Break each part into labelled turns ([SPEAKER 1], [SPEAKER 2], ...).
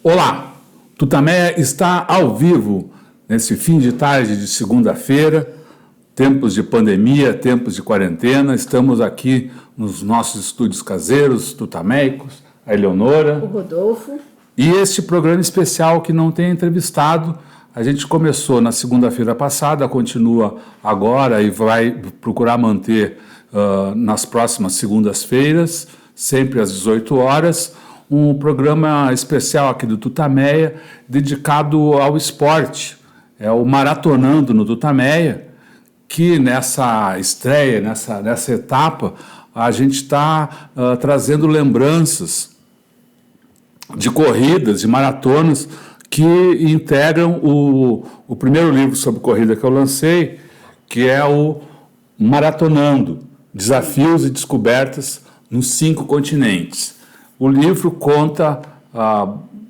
[SPEAKER 1] Olá, Tutameia está ao vivo nesse fim de tarde de segunda-feira, tempos de pandemia, tempos de quarentena. Estamos aqui nos nossos estúdios caseiros, tutameicos, a Eleonora,
[SPEAKER 2] o Rodolfo.
[SPEAKER 1] E este programa especial que não tem entrevistado, a gente começou na segunda-feira passada, continua agora e vai procurar manter nas próximas segundas-feiras, sempre às 18 horas, um programa especial aqui do Tutameia, dedicado ao esporte. É o Maratonando no Tutameia, que nessa estreia, nessa etapa, a gente está trazendo lembranças de corridas, de maratonas, que integram o primeiro livro sobre corrida que eu lancei, que é o Maratonando, Desafios e Descobertas nos 5 continentes. O livro conta,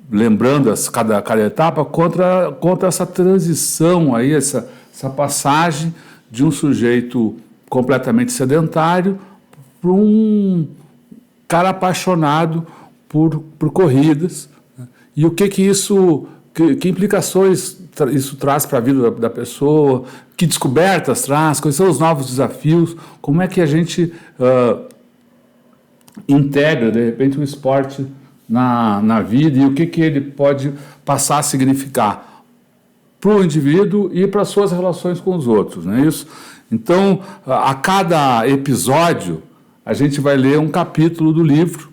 [SPEAKER 1] lembrando cada etapa, conta essa transição, aí, essa passagem de um sujeito completamente sedentário para um cara apaixonado por corridas, né? E o que implicações isso traz para a vida da pessoa, que descobertas traz, quais são os novos desafios, como é que a gente integra, de repente, o esporte na vida e o que ele pode passar a significar para o indivíduo e para as suas relações com os outros, não é isso? Então, a cada episódio, a gente vai ler um capítulo do livro.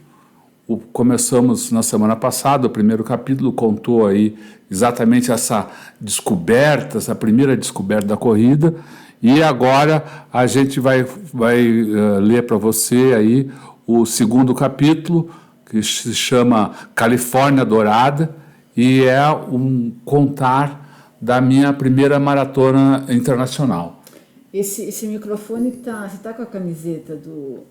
[SPEAKER 1] Começamos na semana passada, o primeiro capítulo contou aí exatamente essa descoberta, essa primeira descoberta da corrida, e agora a gente vai ler para você aí o segundo capítulo, que se chama Califórnia Dourada, e é um contar da minha primeira maratona internacional.
[SPEAKER 2] Esse microfone você está com a camiseta do...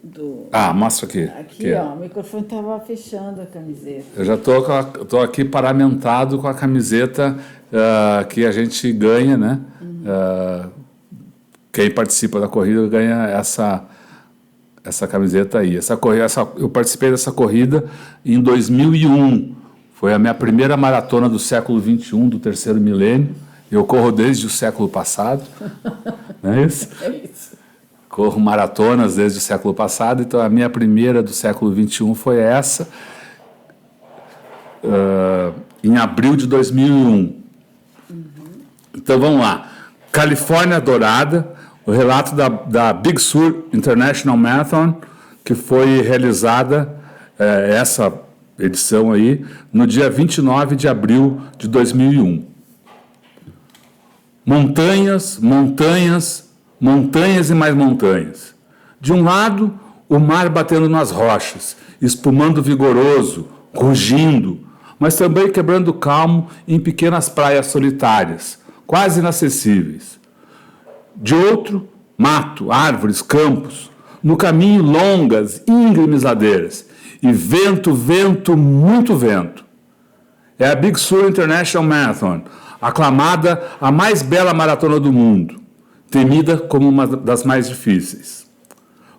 [SPEAKER 1] Mostra aqui.
[SPEAKER 2] Aqui, ó, o microfone estava fechando a camiseta.
[SPEAKER 1] Eu já estou aqui paramentado com a camiseta que a gente ganha, né? Quem participa da corrida ganha essa camiseta aí. Eu participei dessa corrida em 2001. Foi a minha primeira maratona do século XXI, do terceiro milênio. Eu corro desde o século passado, não é isso?
[SPEAKER 2] É isso.
[SPEAKER 1] Corro maratonas desde o século passado, então a minha primeira do século XXI foi essa, em abril de 2001. Então vamos lá. Califórnia Dourada, o relato da Big Sur International Marathon, que foi realizada, essa edição aí, no dia 29 de abril de 2001. Montanhas, montanhas, montanhas e mais montanhas. De um lado, o mar batendo nas rochas, espumando vigoroso, rugindo, mas também quebrando calmo em pequenas praias solitárias, quase inacessíveis. De outro, mato, árvores, campos, no caminho longas, íngremes ladeiras, e vento, vento, muito vento. É a Big Sur International Marathon, aclamada a mais bela maratona do mundo, temida como uma das mais difíceis.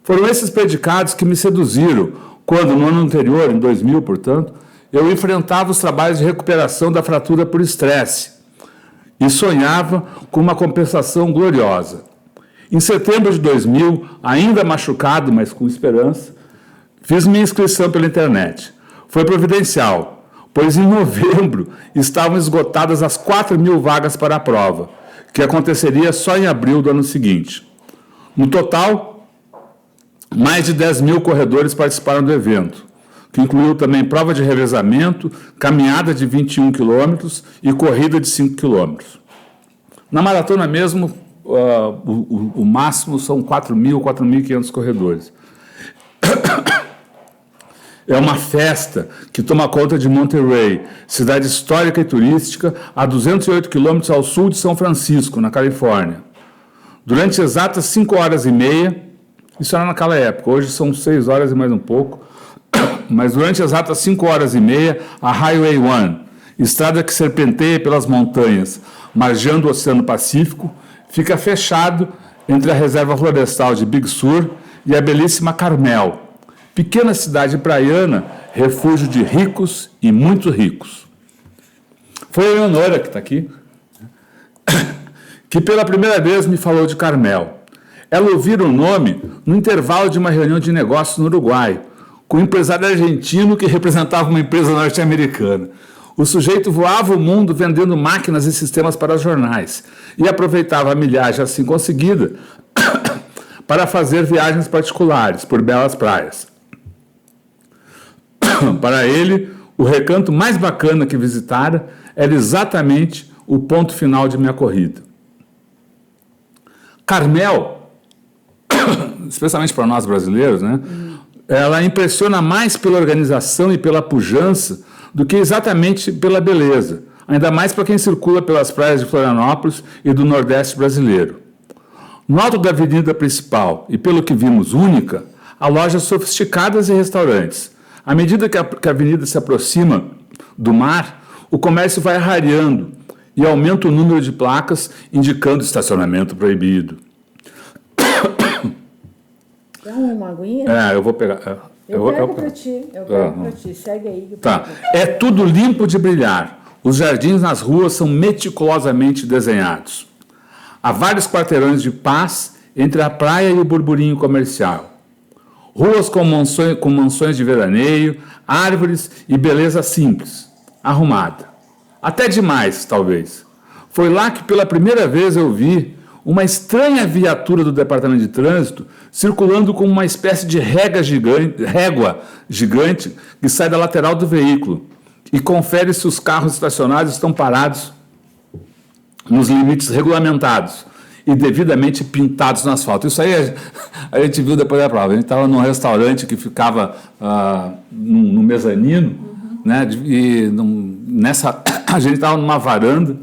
[SPEAKER 1] Foram esses predicados que me seduziram quando, no ano anterior, em 2000, portanto, eu enfrentava os trabalhos de recuperação da fratura por estresse e sonhava com uma compensação gloriosa. Em setembro de 2000, ainda machucado, mas com esperança, fiz minha inscrição pela internet. Foi providencial, pois em novembro estavam esgotadas as 4.000 vagas para a prova, que aconteceria só em abril do ano seguinte. No total, mais de 10.000 corredores participaram do evento, que incluiu também prova de revezamento, caminhada de 21 quilômetros e corrida de 5 quilômetros. Na maratona mesmo, o máximo são 4.500 corredores. É uma festa que toma conta de Monterey, cidade histórica e turística, a 208 quilômetros ao sul de São Francisco, na Califórnia. Durante exatas 5 horas e meia, isso era naquela época, hoje são 6 horas e mais um pouco, mas durante exatas 5 horas e meia, a Highway 1, estrada que serpenteia pelas montanhas, margeando o Oceano Pacífico, fica fechado entre a reserva florestal de Big Sur e a belíssima Carmel, pequena cidade praiana, refúgio de ricos e muito ricos. Foi a Leonora, que está aqui, que pela primeira vez me falou de Carmel. Ela ouvira o nome no intervalo de uma reunião de negócios no Uruguai, com um empresário argentino que representava uma empresa norte-americana. O sujeito voava o mundo vendendo máquinas e sistemas para jornais e aproveitava a milhagem assim conseguida para fazer viagens particulares por belas praias. Para ele, o recanto mais bacana que visitara era exatamente o ponto final de minha corrida. Carmel, especialmente para nós brasileiros, né? Ela impressiona mais pela organização e pela pujança do que exatamente pela beleza, ainda mais para quem circula pelas praias de Florianópolis e do Nordeste brasileiro. No alto da avenida principal, e pelo que vimos única, há lojas sofisticadas e restaurantes. À medida que a avenida se aproxima do mar, o comércio vai rareando e aumenta o número de placas indicando estacionamento proibido.
[SPEAKER 2] Dá uma aguinha?
[SPEAKER 1] Eu vou pegar.
[SPEAKER 2] Eu pego para ti, segue aí.
[SPEAKER 1] Tá. É tudo limpo de brilhar. Os jardins nas ruas são meticulosamente desenhados. Há vários quarteirões de paz entre a praia e o burburinho comercial. Ruas com mansões de veraneio, árvores e beleza simples, arrumada. Até demais, talvez. Foi lá que pela primeira vez eu vi uma estranha viatura do Departamento de Trânsito circulando com uma espécie de régua gigante que sai da lateral do veículo e confere se os carros estacionados estão parados nos limites regulamentados e devidamente pintados no asfalto. Isso aí a gente viu depois da prova. A gente estava num restaurante que ficava no mezanino, né? E a gente estava numa varanda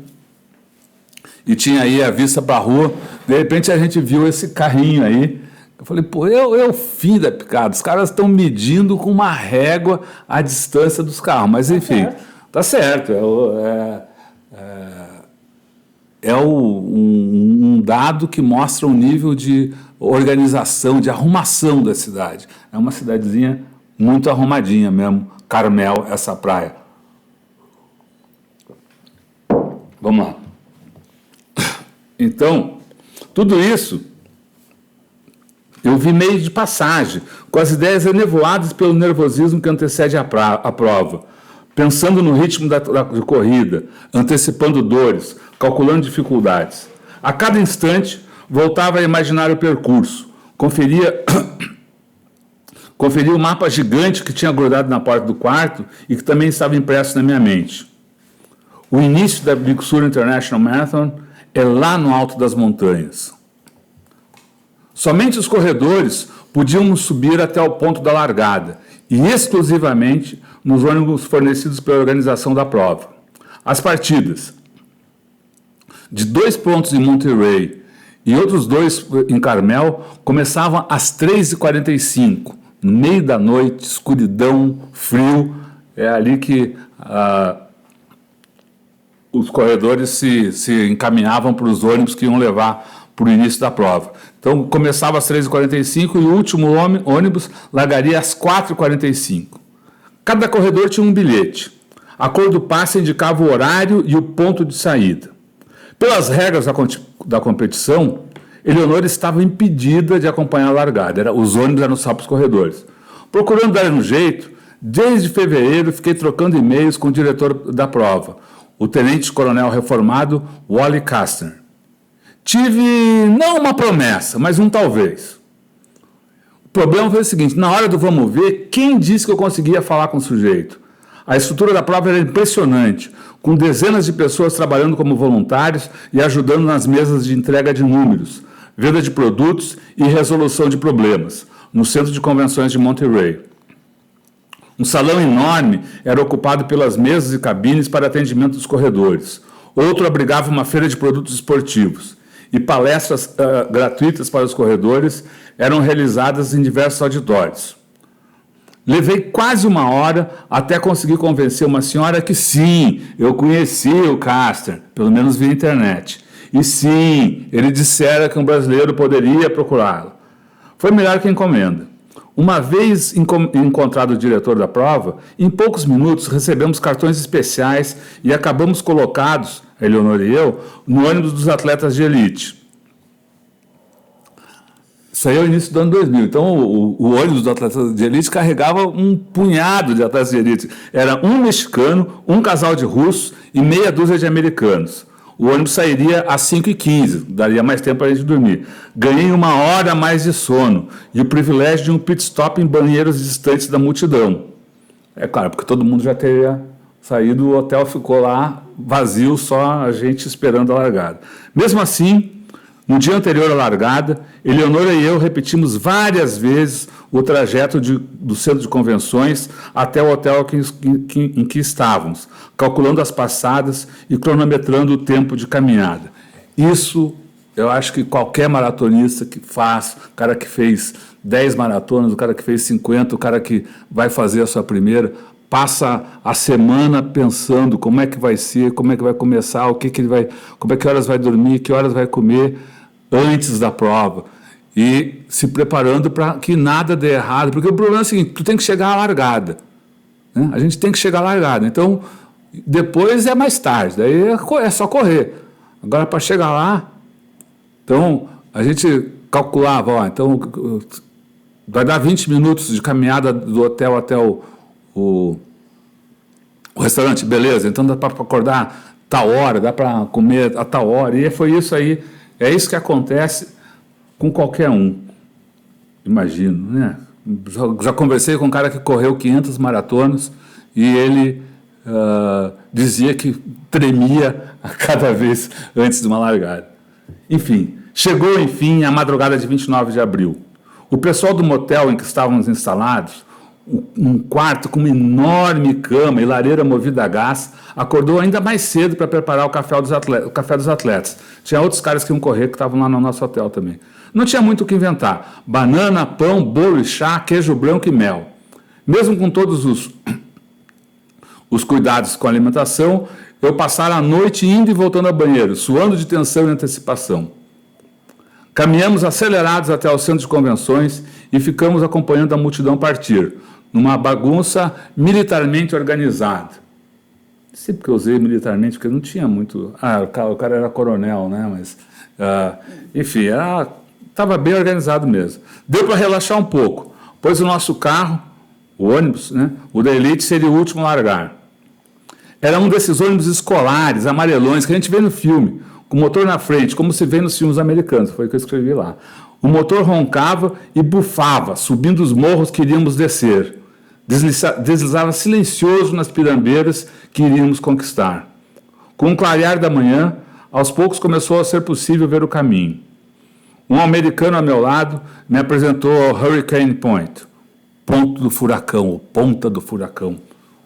[SPEAKER 1] e tinha aí a vista para a rua. De repente a gente viu esse carrinho aí. Eu falei, pô, é o fim da picada. Os caras estão medindo com uma régua a distância dos carros. Mas enfim, tá certo. Um dado que mostra o nível de organização, de arrumação da cidade. É uma cidadezinha muito arrumadinha mesmo, Carmel, essa praia. Vamos lá. Então, tudo isso eu vi meio de passagem, com as ideias enevoadas pelo nervosismo que antecede a prova, pensando no ritmo de corrida, antecipando dores, calculando dificuldades. A cada instante, voltava a imaginar o percurso, conferia o mapa gigante que tinha grudado na porta do quarto e que também estava impresso na minha mente. O início da Big Sur International Marathon é lá no alto das montanhas. Somente os corredores podiam subir até o ponto da largada, e exclusivamente nos ônibus fornecidos pela organização da prova. As partidas de 2 pontos em Monterey e outros 2 em Carmel começavam às 3h45, no meio da noite, escuridão, frio. É ali que os corredores se encaminhavam para os ônibus que iam levar para o início da prova. Então, começava às 3h45 e o último ônibus largaria às 4h45. Cada corredor tinha um bilhete. A cor do passe indicava o horário e o ponto de saída. Pelas regras da competição, Eleonora estava impedida de acompanhar a largada. Os ônibus eram só para os corredores. Procurando dar um jeito, desde fevereiro fiquei trocando e-mails com o diretor da prova, o tenente-coronel reformado Wally Kastner. Tive não uma promessa, mas um talvez. O problema foi o seguinte: na hora do vamos ver, quem disse que eu conseguia falar com o sujeito? A estrutura da prova era impressionante, com dezenas de pessoas trabalhando como voluntários e ajudando nas mesas de entrega de números, venda de produtos e resolução de problemas, no Centro de Convenções de Monterey. Um salão enorme era ocupado pelas mesas e cabines para atendimento dos corredores. Outro abrigava uma feira de produtos esportivos. E palestras gratuitas para os corredores eram realizadas em diversos auditórios. Levei quase 1 hora até conseguir convencer uma senhora que sim, eu conhecia o Kastner, pelo menos via internet. E sim, ele dissera que um brasileiro poderia procurá-lo. Foi melhor que a encomenda. Uma vez encontrado o diretor da prova, em poucos minutos recebemos cartões especiais e acabamos colocados, a Eleonora e eu, no ônibus dos atletas de elite. Isso aí é o início do ano 2000. Então, o ônibus dos atletas de elite carregava um punhado de atletas de elite. Era um mexicano, um casal de russos e meia dúzia de americanos. O ônibus sairia às 5h15, daria mais tempo para a gente dormir. Ganhei 1 hora a mais de sono e o privilégio de um pit stop em banheiros distantes da multidão. É claro, porque todo mundo já teria saído, o hotel ficou lá vazio, só a gente esperando a largada. Mesmo assim, no dia anterior à largada, Eleonora e eu repetimos várias vezes o trajeto do centro de convenções até o hotel em que estávamos, calculando as passadas e cronometrando o tempo de caminhada. Isso, eu acho que qualquer maratonista que faz, o cara que fez 10 maratonas, o cara que fez 50, o cara que vai fazer a sua primeira, passa a semana pensando como é que vai ser, como é que vai começar, o que ele vai, como é que horas vai dormir, que horas vai comer antes da prova e se preparando para que nada dê errado, porque o problema é o seguinte, tu tem que chegar à largada, né? A gente tem que chegar à largada, então depois é mais tarde, daí é só correr. Agora para chegar lá, então a gente calculava, ó, então vai dar 20 minutos de caminhada do hotel até o restaurante, beleza, então dá para acordar tal hora, dá para comer a tal hora, e foi isso aí. É isso que acontece com qualquer um, imagino, né? Já conversei com um cara que correu 500 maratonas e ele dizia que tremia a cada vez antes de uma largada. Enfim, chegou a madrugada de 29 de abril. O pessoal do motel em que estávamos instalados, um quarto com uma enorme cama e lareira movida a gás, acordou ainda mais cedo para preparar o café dos atletas. Tinha outros caras que iam correr que estavam lá no nosso hotel também. Não tinha muito o que inventar. Banana, pão, bolo e chá, queijo branco e mel. Mesmo com todos os cuidados com a alimentação, eu passara a noite indo e voltando ao banheiro, suando de tensão e antecipação. Caminhamos acelerados até o centro de convenções e ficamos acompanhando a multidão partir, numa bagunça militarmente organizada. Não sei porque eu usei militarmente, porque não tinha muito... o cara era coronel, né? Mas, enfim, estava bem organizado mesmo. Deu para relaxar um pouco, pois o nosso carro, o ônibus, né? O da elite, seria o último a largar. Era um desses ônibus escolares, amarelões, que a gente vê no filme, com o motor na frente, como se vê nos filmes americanos, foi o que eu escrevi lá. O motor roncava e bufava, subindo os morros que iríamos descer. Deslizava silencioso nas pirambeiras que iríamos conquistar. Com o clarear da manhã, aos poucos começou a ser possível ver o caminho. Um americano ao meu lado me apresentou ao Hurricane Point, ponto do furacão, ou ponta do furacão,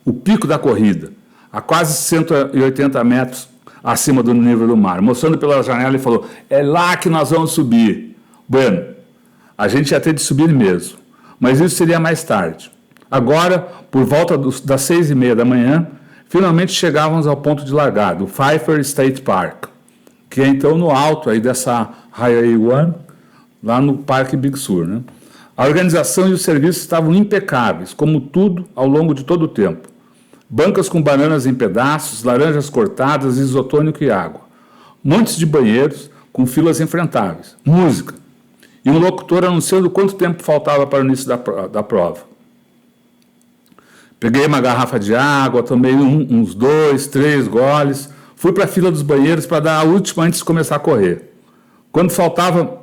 [SPEAKER 1] o pico da corrida, a quase 180 metros acima do nível do mar. Mostrando pela janela, ele falou, é lá que nós vamos subir. Bueno, a gente ia ter de subir mesmo, mas isso seria mais tarde. Agora, por volta das 6h30 da manhã, finalmente chegávamos ao ponto de largada, o Pfeiffer State Park, que é então no alto aí dessa Highway 1, lá no Parque Big Sur, né? A organização e os serviços estavam impecáveis, como tudo ao longo de todo o tempo. Bancas com bananas em pedaços, laranjas cortadas, isotônico e água. Montes de banheiros com filas infrentáveis. Música. E um locutor anunciando quanto tempo faltava para o início da prova. Peguei uma garrafa de água, tomei uns 2, 3 goles, fui para a fila dos banheiros para dar a última antes de começar a correr. Quando faltava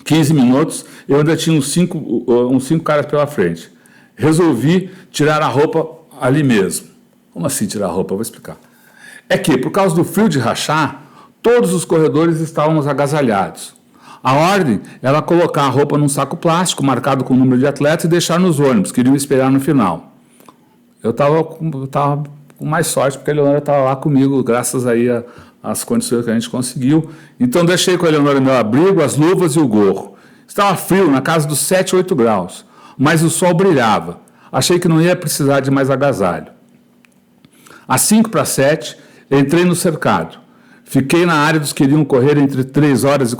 [SPEAKER 1] 15 minutos, eu ainda tinha uns 5 caras pela frente. Resolvi tirar a roupa ali mesmo. Como assim tirar a roupa? Eu vou explicar. É que, por causa do frio de rachar, todos os corredores estávamos agasalhados. A ordem era colocar a roupa num saco plástico marcado com o número de atletas e deixar nos ônibus, que iriam esperar no final. Eu estava com mais sorte, porque a Eleonora estava lá comigo, graças aí às condições que a gente conseguiu. Então deixei com a Eleonora meu abrigo, as luvas e o gorro. Estava frio, na casa dos 7, 8 graus, mas o sol brilhava. Achei que não ia precisar de mais agasalho. Às 5:45, entrei no cercado. Fiquei na área dos que iriam correr entre 3 horas e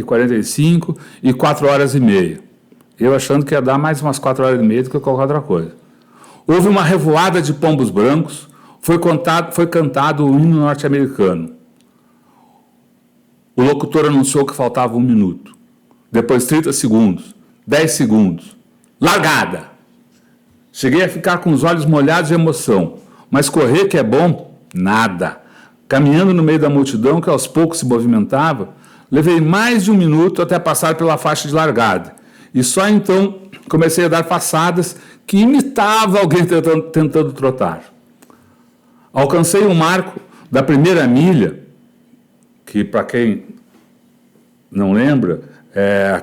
[SPEAKER 1] 45 e 4 horas e meia. Eu achando que ia dar mais umas 4 horas e meia do que qualquer outra coisa. Houve uma revoada de pombos brancos, foi cantado o hino norte-americano. O locutor anunciou que faltava 1 minuto. Depois 30 segundos, 10 segundos. Largada! Cheguei a ficar com os olhos molhados de emoção, mas correr que é bom, nada. Caminhando no meio da multidão que aos poucos se movimentava, levei mais de 1 minuto até passar pela faixa de largada. E só então comecei a dar passadas que imitava alguém tentando trotar. Alcancei o marco da primeira milha, que para quem não lembra,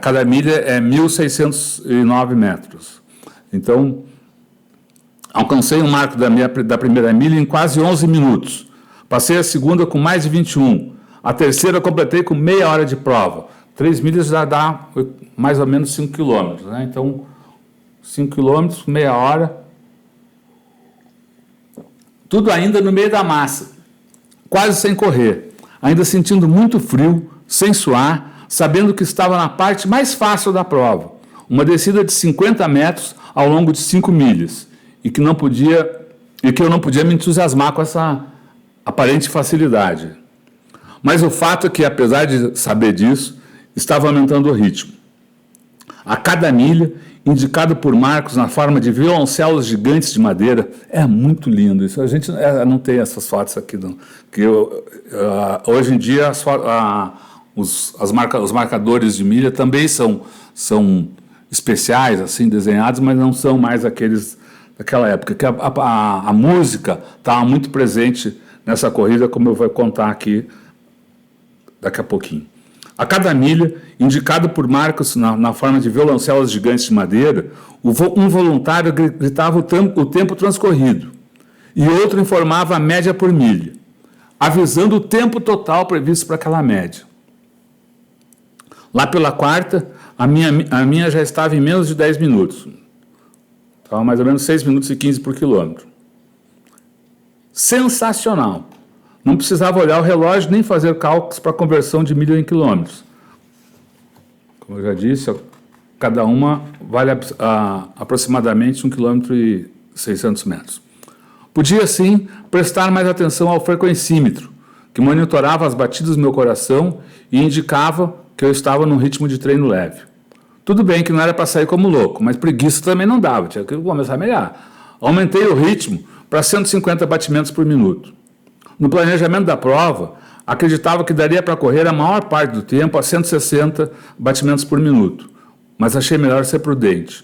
[SPEAKER 1] cada milha é 1.609 metros. Então, alcancei o marco da primeira milha em quase 11 minutos. Passei a segunda com mais de 21. A terceira completei com meia hora de prova. 3 milhas já dá mais ou menos 5 quilômetros, né? Então, 5 quilômetros, meia hora. Tudo ainda no meio da massa, quase sem correr. Ainda sentindo muito frio, sem suar, sabendo que estava na parte mais fácil da prova. Uma descida de 50 metros ao longo de 5 milhas. E que eu não podia me entusiasmar com essa aparente facilidade. Mas o fato é que, apesar de saber disso, estava aumentando o ritmo. A cada milha, indicado por Marcos na forma de violoncelos gigantes de madeira, é muito lindo isso. A gente não tem essas fotos aqui, não. Hoje em dia os marcadores de milha também são especiais, assim, desenhados, mas não são mais aqueles daquela época, que a música estava muito presente nessa corrida, como eu vou contar aqui daqui a pouquinho. A cada milha, indicado por Marcos na forma de violoncelos gigantes de madeira, um voluntário gritava o tempo transcorrido e outro informava a média por milha, avisando o tempo total previsto para aquela média. Lá pela quarta, a minha já estava em menos de 10 minutos. Estava mais ou menos 6 minutos e 15 por quilômetro. Sensacional! Não precisava olhar o relógio nem fazer cálculos para a conversão de milha em quilômetros. Como eu já disse, cada uma vale aproximadamente 1,6 km. Podia, sim, prestar mais atenção ao frequencímetro, que monitorava as batidas do meu coração e indicava que eu estava num ritmo de treino leve. Tudo bem que não era para sair como louco, mas preguiça também não dava, tinha que começar a melhorar. Aumentei o ritmo para 150 batimentos por minuto. No planejamento da prova, acreditava que daria para correr a maior parte do tempo a 160 batimentos por minuto, mas achei melhor ser prudente.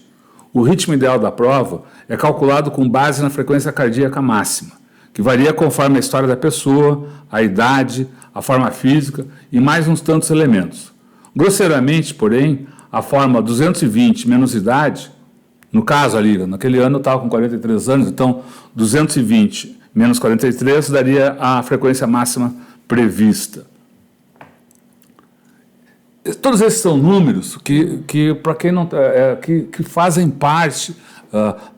[SPEAKER 1] O ritmo ideal da prova é calculado com base na frequência cardíaca máxima, que varia conforme a história da pessoa, a idade, a forma física e mais uns tantos elementos. Grosseiramente, porém, a forma 220 menos idade, no caso ali, naquele ano eu estava com 43 anos, então 220 menos 43 daria a frequência máxima prevista. Todos esses são números que para quem não que fazem parte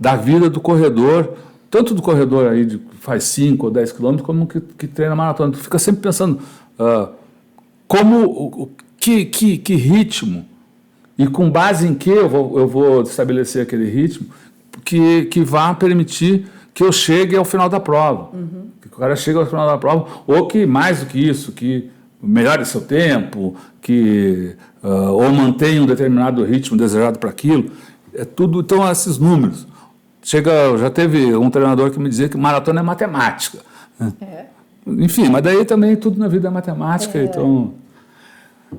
[SPEAKER 1] da vida do corredor, tanto do corredor aí que faz 5 ou 10 quilômetros, como que treina maratona. Tu fica sempre pensando que ritmo e com base em que eu vou estabelecer aquele ritmo que vá permitir que eu chegue ao final da prova. Uhum. Que o cara chegue ao final da prova, ou que mais do que isso, que melhore seu tempo, ou mantenha um determinado ritmo desejado para aquilo. É tudo, então, esses números. Já teve um treinador que me dizia que maratona é matemática. É. Enfim, mas daí também tudo na vida é matemática. Então,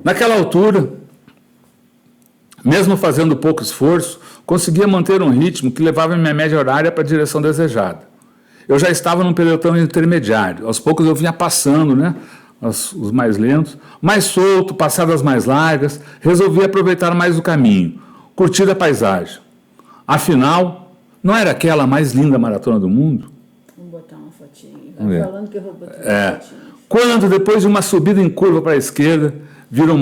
[SPEAKER 1] naquela altura, mesmo fazendo pouco esforço, conseguia manter um ritmo que levava minha média horária para a direção desejada. Eu já estava num pelotão intermediário. Aos poucos eu vinha passando, né, os mais lentos, mais solto, passadas mais largas, resolvi aproveitar mais o caminho, curtir a paisagem. Afinal, não era aquela a mais linda maratona do mundo?
[SPEAKER 2] Vamos botar uma fotinha. Vai falando que eu vou botar uma fotinha.
[SPEAKER 1] Quando, depois de uma subida em curva para a esquerda, vi o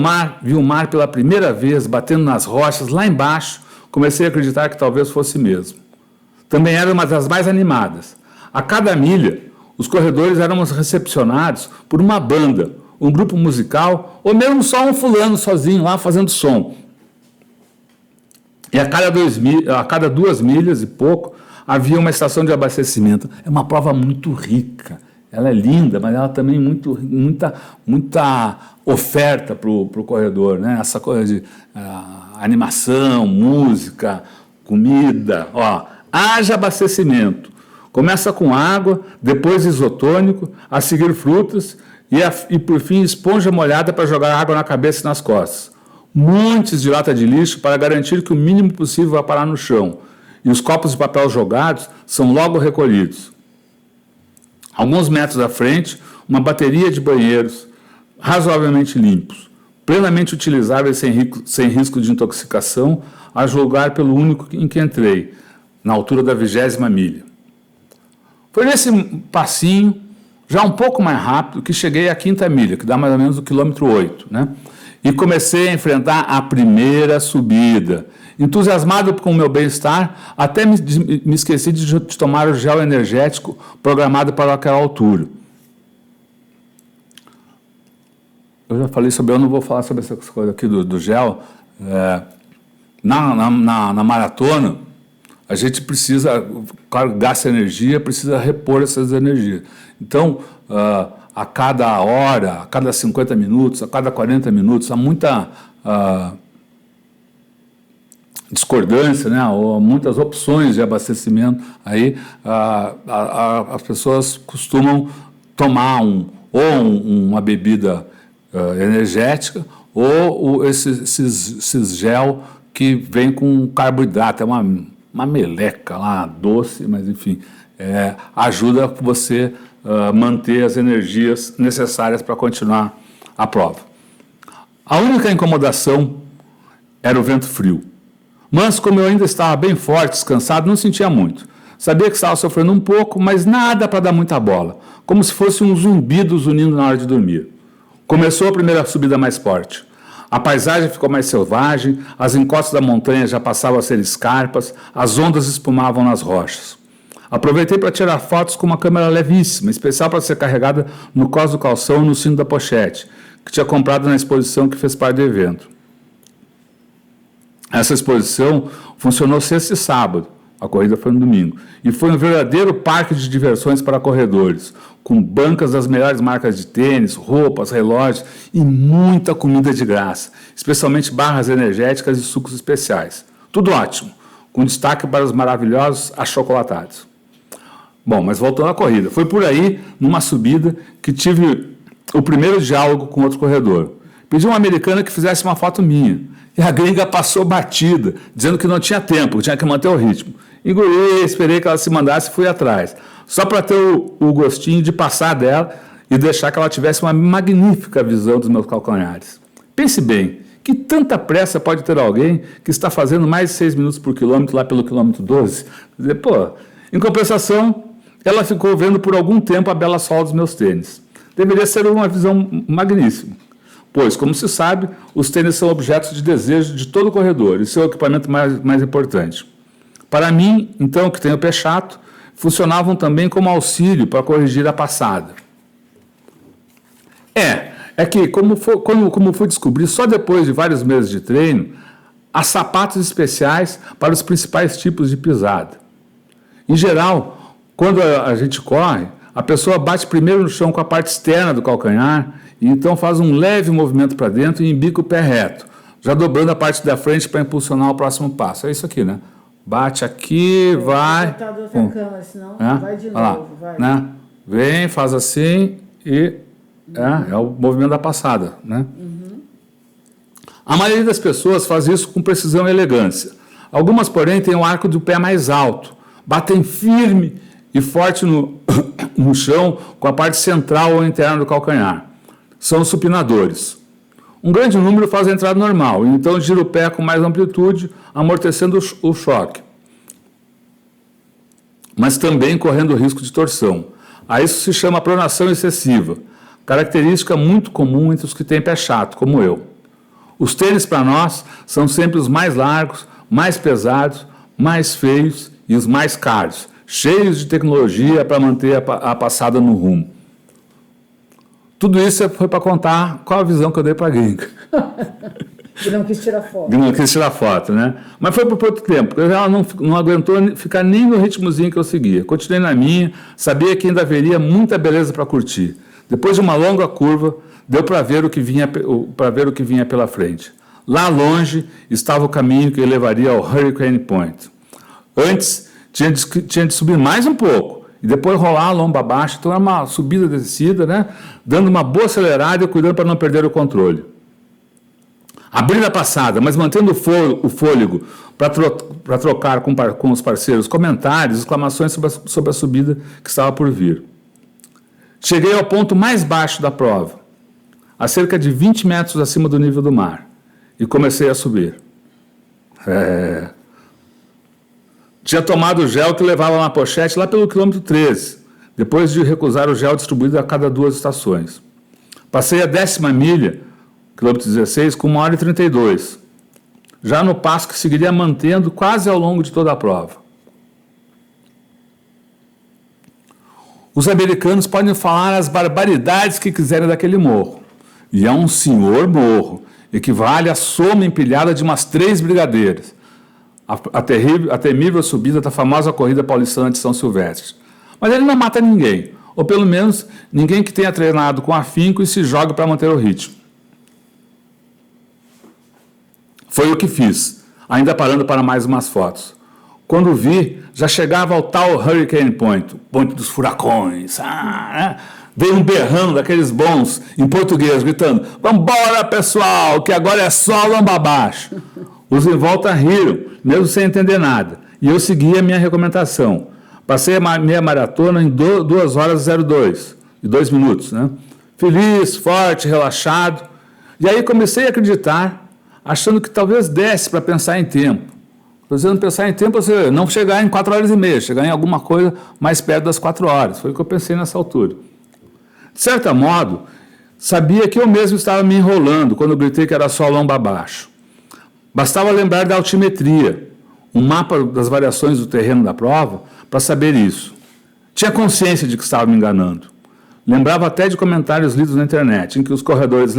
[SPEAKER 1] mar pela primeira vez, batendo nas rochas lá embaixo, comecei a acreditar que talvez fosse mesmo. Também era uma das mais animadas. A cada milha, os corredores éramos recepcionados por uma banda, um grupo musical, ou mesmo só um fulano sozinho lá fazendo som. E a cada 2 milhas e pouco havia uma estação de abastecimento. É uma prova muito rica. Ela é linda, mas ela também muita oferta para o corredor, né? Essa coisa de animação, música, comida. Ó, haja abastecimento. Começa com água, depois isotônico, a seguir frutas e por fim esponja molhada para jogar água na cabeça e nas costas. Montes de lata de lixo para garantir que o mínimo possível vai parar no chão. E os copos de papel jogados são logo recolhidos. Alguns metros à frente, uma bateria de banheiros razoavelmente limpos, plenamente utilizáveis sem risco de intoxicação, a julgar pelo único em que entrei, na altura da 20ª milha. Foi nesse passinho, já um pouco mais rápido, que cheguei à 5ª milha, que dá mais ou menos o quilômetro 8, né? E comecei a enfrentar a primeira subida. Entusiasmado com o meu bem-estar, até me esqueci de tomar o gel energético programado para aquela altura. Eu já falei sobre, eu não vou falar sobre essa coisa aqui do gel. Na maratona, a gente precisa, claro, gasta energia, precisa repor essas energias. Então, a cada hora, a cada 50 minutos, a cada 40 minutos, há muita discordância, né? Ou muitas opções de abastecimento. Aí as pessoas costumam tomar uma bebida energética ou esses gel que vem com carboidrato. É uma meleca lá, doce, mas enfim, ajuda você manter as energias necessárias para continuar a prova. A única incomodação era o vento frio. Mas, como eu ainda estava bem forte, descansado, não sentia muito. Sabia que estava sofrendo um pouco, mas nada para dar muita bola, como se fosse um zumbido zunindo na hora de dormir. Começou a primeira subida mais forte. A paisagem ficou mais selvagem, as encostas da montanha já passavam a ser escarpas, as ondas espumavam nas rochas. Aproveitei para tirar fotos com uma câmera levíssima, especial para ser carregada no cós do calção e no cinto da pochete, que tinha comprado na exposição que fez parte do evento. Essa exposição funcionou sexta e sábado, a corrida foi no domingo, e foi um verdadeiro parque de diversões para corredores, com bancas das melhores marcas de tênis, roupas, relógios e muita comida de graça, especialmente barras energéticas e sucos especiais. Tudo ótimo, com destaque para os maravilhosos achocolatados. Bom, mas voltando à corrida, foi por aí, numa subida, que tive o primeiro diálogo com outro corredor. Pedi a uma americana que fizesse uma foto minha, e a gringa passou batida, dizendo que não tinha tempo, que tinha que manter o ritmo. Engoli, esperei que ela se mandasse e fui atrás, só para ter o gostinho de passar dela e deixar que ela tivesse uma magnífica visão dos meus calcanhares. Pense bem, que tanta pressa pode ter alguém que está fazendo mais de 6 minutos por quilômetro lá pelo quilômetro 12? Em compensação, ela ficou vendo por algum tempo a bela sola dos meus tênis. Deveria ser uma visão magnífica, pois, como se sabe, os tênis são objetos de desejo de todo corredor e seu equipamento mais importante. Para mim, então, que tenho pé chato, funcionavam também como auxílio para corrigir a passada. É que, como fui descobrir só depois de vários meses de treino, há sapatos especiais para os principais tipos de pisada. Em geral, quando a gente corre, a pessoa bate primeiro no chão com a parte externa do calcanhar e então faz um leve movimento para dentro e embica o pé reto, já dobrando a parte da frente para impulsionar o próximo passo. É isso aqui, né? Bate aqui, vai...
[SPEAKER 2] Tá do outra cama, senão vai de novo, vai.
[SPEAKER 1] Né? Vem, faz assim e... É o movimento da passada, né? A maioria das pessoas faz isso com precisão e elegância. Algumas, porém, têm o arco do pé mais alto, batem firme e forte no chão com a parte central ou interna do calcanhar. São os supinadores. Um grande número faz a entrada normal, e então gira o pé com mais amplitude, amortecendo o choque, mas também correndo o risco de torção. A isso se chama pronação excessiva, característica muito comum entre os que têm pé chato, como eu. Os tênis para nós são sempre os mais largos, mais pesados, mais feios e os mais caros, cheios de tecnologia para manter a passada no rumo. Tudo isso foi para contar qual a visão que eu dei para a gringa.
[SPEAKER 2] E não quis tirar foto.
[SPEAKER 1] Não quis tirar foto, né? Mas foi por pouco tempo, porque ela não aguentou ficar nem no ritmozinho que eu seguia. Continuei na minha, sabia que ainda haveria muita beleza para curtir. Depois de uma longa curva, deu para ver o que vinha pela frente. Lá longe estava o caminho que levaria ao Hurricane Point. Antes, tinha de subir mais um pouco e depois rolar a lomba abaixo. Então era uma subida descida, né? Dando uma boa acelerada e cuidando para não perder o controle. Abri a passada, mas mantendo o fôlego para trocar com os parceiros comentários, exclamações sobre a subida que estava por vir. Cheguei ao ponto mais baixo da prova, a cerca de 20 metros acima do nível do mar, e comecei a subir. Tinha tomado o gel que levava na pochete lá pelo quilômetro 13, depois de recusar o gel distribuído a cada 2 estações. Passei a 10ª milha, quilômetro 16, com 1h32, já no passo que seguiria mantendo quase ao longo de toda a prova. Os americanos podem falar as barbaridades que quiserem daquele morro, e é um senhor morro, equivale à soma empilhada de umas 3 brigadeiras, a temível subida da famosa corrida paulistana de São Silvestre. Mas ele não mata ninguém, ou pelo menos ninguém que tenha treinado com afinco e se jogue para manter o ritmo. Foi o que fiz, ainda parando para mais umas fotos. Quando vi, já chegava ao tal Hurricane Point, ponte dos furacões. Dei um berrão daqueles bons em português, gritando: "Vambora, pessoal, que agora é só lomba abaixo." Os em volta riram, mesmo sem entender nada, e eu segui a minha recomendação. Passei a meia maratona em 2h02, e 2 minutos, né? Feliz, forte, relaxado. E aí comecei a acreditar, achando que talvez desse para pensar em tempo. Precisando pensar em tempo, você não chegar em 4h30, chegar em alguma coisa mais perto das 4 horas. Foi o que eu pensei nessa altura. De certo modo, sabia que eu mesmo estava me enrolando quando gritei que era só lomba abaixo. Bastava lembrar da altimetria, um mapa das variações do terreno da prova, para saber isso. Tinha consciência de que estava me enganando. Lembrava até de comentários lidos na internet, em que os corredores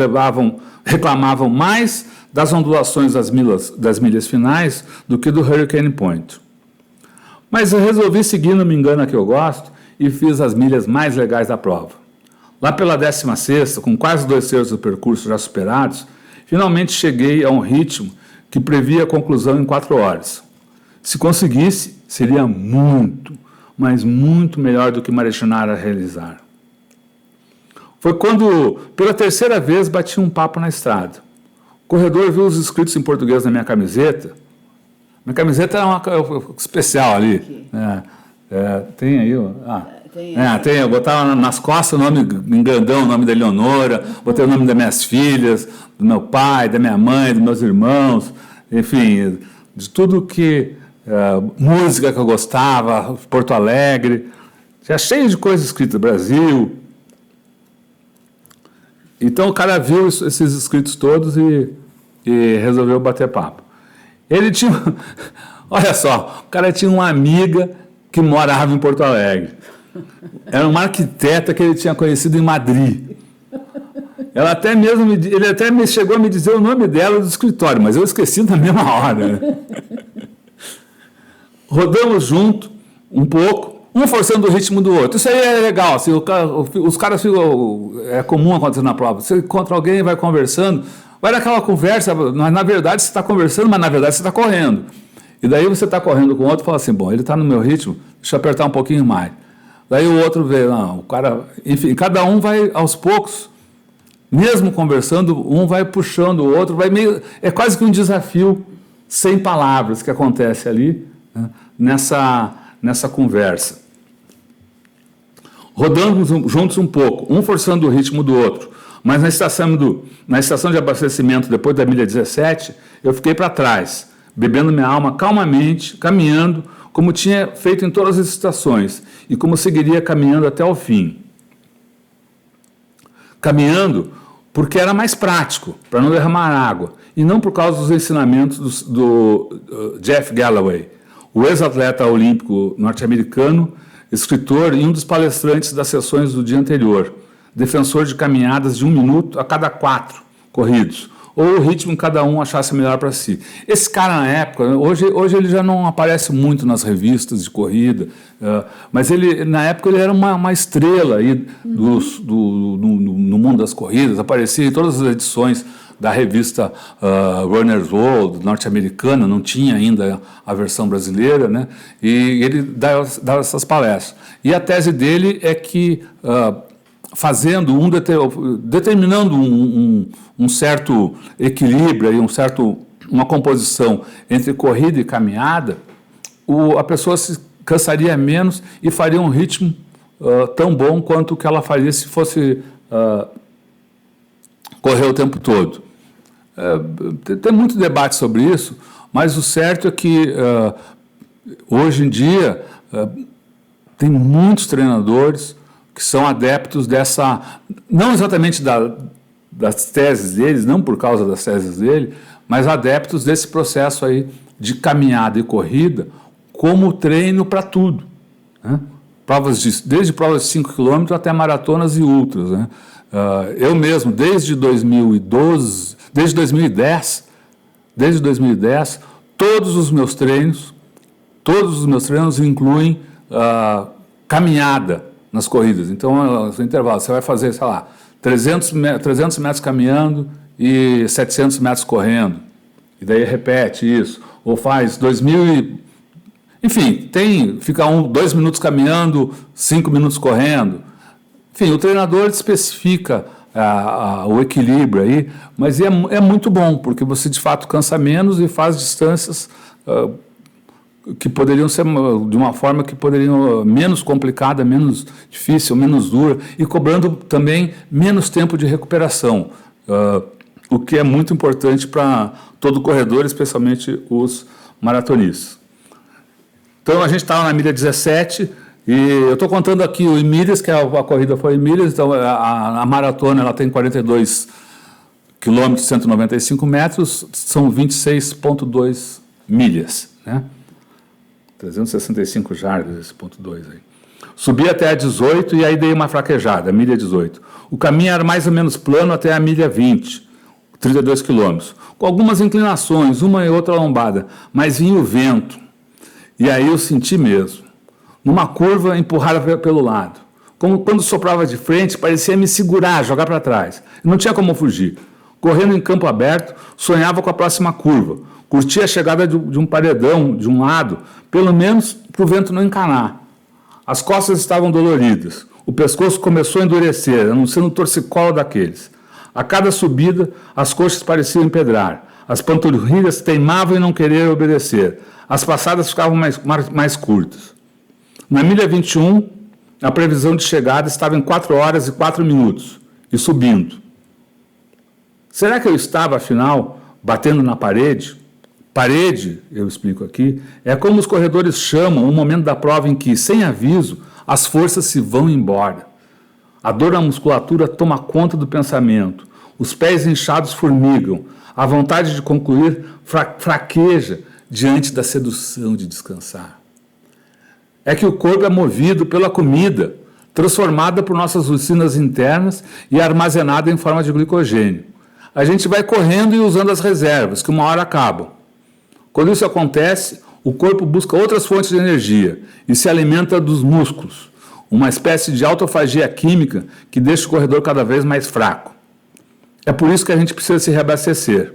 [SPEAKER 1] reclamavam mais das ondulações das milhas finais do que do Hurricane Point. Mas eu resolvi seguir no Me Engana Que Eu Gosto e fiz as milhas mais legais da prova. Lá pela 16ª, com quase 2/3 do percurso já superados, finalmente cheguei a um ritmo que previa a conclusão em 4 horas. Se conseguisse, seria muito, mas muito melhor do que Marechonara a realizar. Foi quando, pela 3ª vez, bati um papo na estrada. O corredor viu os escritos em português na minha camiseta. Minha camiseta é uma especial ali. Tem aí. Tem. Eu botava nas costas o nome em grandão, o nome da Eleonora, botei o nome das minhas filhas, do meu pai, da minha mãe, dos meus irmãos, enfim, de tudo que. Música que eu gostava, Porto Alegre, já cheio de coisas escritas, Brasil. Então o cara viu esses escritos todos e resolveu bater papo. Ele tinha, olha só, o cara tinha uma amiga que morava em Porto Alegre. Era uma arquiteta que ele tinha conhecido em Madrid. Ele até chegou a me dizer o nome dela do escritório, mas eu esqueci na mesma hora. Né? Rodamos junto um pouco, um forçando o ritmo do outro. Isso aí é legal, assim, os caras ficam, é comum acontecer na prova. Você encontra alguém, vai conversando, vai naquela conversa, mas na verdade você está conversando, mas na verdade você está correndo. E daí você está correndo com o outro e fala assim, bom, ele está no meu ritmo, deixa eu apertar um pouquinho mais. Daí o outro vê, não, o cara, enfim, cada um vai aos poucos, mesmo conversando, um vai puxando o outro, é quase que um desafio sem palavras que acontece ali, né, nessa conversa. Rodamos juntos um pouco, um forçando o ritmo do outro, mas na estação de abastecimento, depois da milha 17, eu fiquei para trás, bebendo minha alma calmamente, caminhando, como tinha feito em todas as estações, e como seguiria caminhando até o fim. Caminhando porque era mais prático, para não derramar água, e não por causa dos ensinamentos do Jeff Galloway, o ex-atleta olímpico norte-americano, escritor e um dos palestrantes das sessões do dia anterior, defensor de caminhadas de 1 minuto a cada 4 corridos, ou o ritmo que cada um achasse melhor para si. Esse cara na época, hoje ele já não aparece muito nas revistas de corrida, mas na época ele era uma estrela aí no mundo das corridas, aparecia em todas as edições da revista Runner's World, norte-americana, não tinha ainda a versão brasileira, né? E ele dava essas palestras. E a tese dele é que, determinando um certo equilíbrio, uma composição entre corrida e caminhada, a pessoa se cansaria menos e faria um ritmo tão bom quanto o que ela faria se fosse correr o tempo todo. Tem muito debate sobre isso, mas o certo é que hoje em dia tem muitos treinadores que são adeptos não exatamente das teses deles, não por causa das teses dele, mas adeptos desse processo aí de caminhada e corrida como treino para tudo, né? Desde provas de 5 km até maratonas e ultras, né? Eu mesmo, desde 2010, todos os meus treinos incluem caminhada nas corridas. Então, no intervalo, você vai fazer, sei lá, 300 metros caminhando e 700 metros correndo. E daí repete isso. Ou faz 2.000 Enfim, fica 2 minutos caminhando, 5 minutos correndo. Enfim, o treinador especifica o equilíbrio aí, mas é muito bom, porque você de fato cansa menos e faz distâncias que poderiam ser de uma forma que poderiam menos complicada, menos difícil, menos dura, e cobrando também menos tempo de recuperação, o que é muito importante para todo corredor, especialmente os maratonistas. Então a gente estava na milha 17 e eu estou contando aqui o milhas, que a corrida foi em milhas, então a maratona ela tem 42 km, 195 metros, são 26,2 milhas, né? 365 jardas, esse ponto 2 aí. Subi até a 18 e aí dei uma fraquejada, a milha 18. O caminho era mais ou menos plano até a milha 20, 32 quilômetros, com algumas inclinações, uma e outra lombada, mas vinha o vento. E aí eu senti mesmo. Numa curva, empurrada pelo lado. Como quando soprava de frente, parecia me segurar, jogar para trás. Não tinha como fugir. Correndo em campo aberto, sonhava com a próxima curva. Curtia a chegada de um paredão, de um lado, pelo menos para o vento não encanar. As costas estavam doloridas. O pescoço começou a endurecer, anunciando um torcicolo daqueles. A cada subida, as coxas pareciam empedrar. As panturrilhas teimavam em não querer obedecer. As passadas ficavam mais curtas. Na milha 21, a previsão de chegada estava em 4 horas e 4 minutos, e subindo. Será que eu estava, afinal, batendo na parede? Parede, eu explico aqui, é como os corredores chamam o momento da prova em que, sem aviso, as forças se vão embora. A dor na musculatura toma conta do pensamento, os pés inchados formigam, a vontade de concluir fraqueja diante da sedução de descansar. É que o corpo é movido pela comida, transformada por nossas usinas internas e armazenada em forma de glicogênio. A gente vai correndo e usando as reservas, que uma hora acabam. Quando isso acontece, o corpo busca outras fontes de energia e se alimenta dos músculos, uma espécie de autofagia química que deixa o corredor cada vez mais fraco. É por isso que a gente precisa se reabastecer.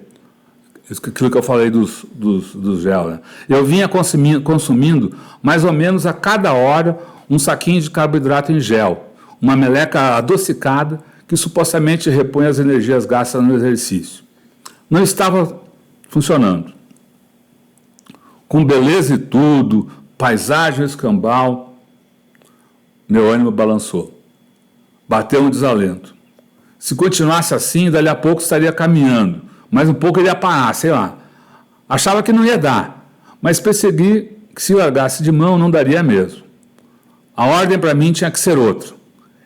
[SPEAKER 1] Aquilo que eu falei dos gel, né? Eu vinha consumindo mais ou menos a cada hora um saquinho de carboidrato em gel, uma meleca adocicada que supostamente repõe as energias gastas no exercício. Não estava funcionando. Com beleza e tudo, paisagem escambau, meu ânimo balançou. Bateu um desalento. Se continuasse assim, dali a pouco estaria caminhando. Mais um pouco ele ia parar, sei lá. Achava que não ia dar, mas persegui que se largasse de mão não daria mesmo. A ordem para mim tinha que ser outra.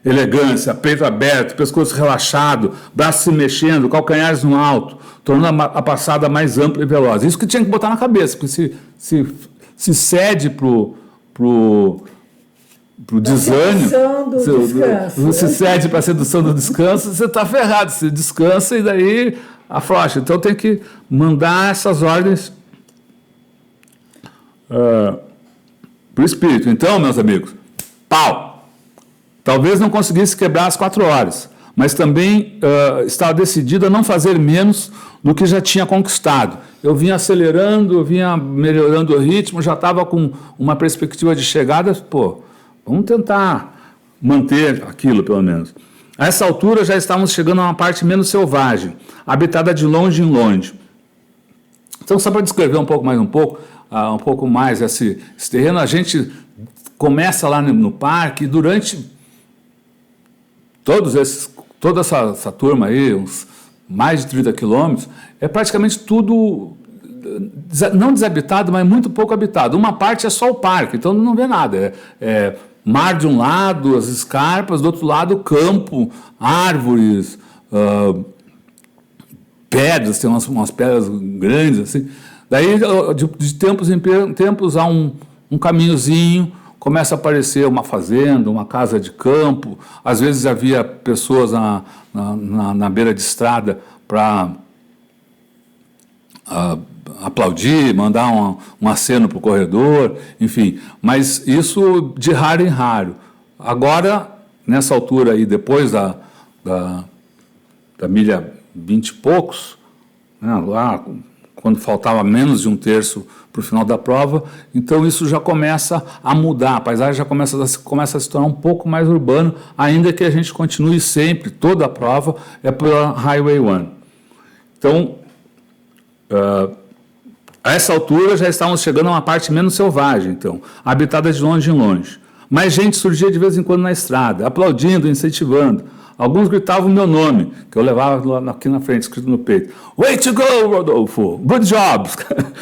[SPEAKER 1] Elegância, peito aberto, pescoço relaxado, braços se mexendo, calcanhares no alto, tornando a passada mais ampla e veloz. Isso que tinha que botar na cabeça, porque se cede pro desânimo, você cede para a sedução do descanso, você está ferrado, você descansa e daí afrouxa. Então tem que mandar essas ordens para o espírito. Então, meus amigos, pau! Talvez não conseguisse quebrar as 4 horas, mas também estava decidido a não fazer menos do que já tinha conquistado. Eu vinha acelerando, eu vinha melhorando o ritmo, já estava com uma perspectiva de chegada, vamos tentar manter aquilo, pelo menos. A essa altura já estávamos chegando a uma parte menos selvagem, habitada de longe em longe. Então, só para descrever um pouco mais esse terreno, a gente começa lá no parque e durante toda essa turma aí, uns mais de 30 quilômetros, é praticamente tudo, não desabitado, mas muito pouco habitado. Uma parte é só o parque, então não vê nada. É mar de um lado, as escarpas, do outro lado, campo, árvores, pedras, tem umas pedras grandes, assim. Daí, de tempos em tempos, há um caminhozinho, começa a aparecer uma fazenda, uma casa de campo. Às vezes havia pessoas na beira de estrada para aplaudir, mandar um aceno para o corredor, enfim. Mas isso de raro em raro. Agora, nessa altura aí, depois da milha 20 e poucos, né, lá quando faltava menos de um terço para o final da prova, então isso já começa a mudar, a paisagem já começa a se tornar um pouco mais urbano, ainda que a gente continue sempre, toda a prova é pela Highway 1. Então, a essa altura já estávamos chegando a uma parte menos selvagem, então, habitada de longe em longe. Mais gente surgia de vez em quando na estrada, aplaudindo, incentivando. Alguns gritavam o meu nome, que eu levava aqui na frente, escrito no peito. Way to go, Rodolfo! Good job!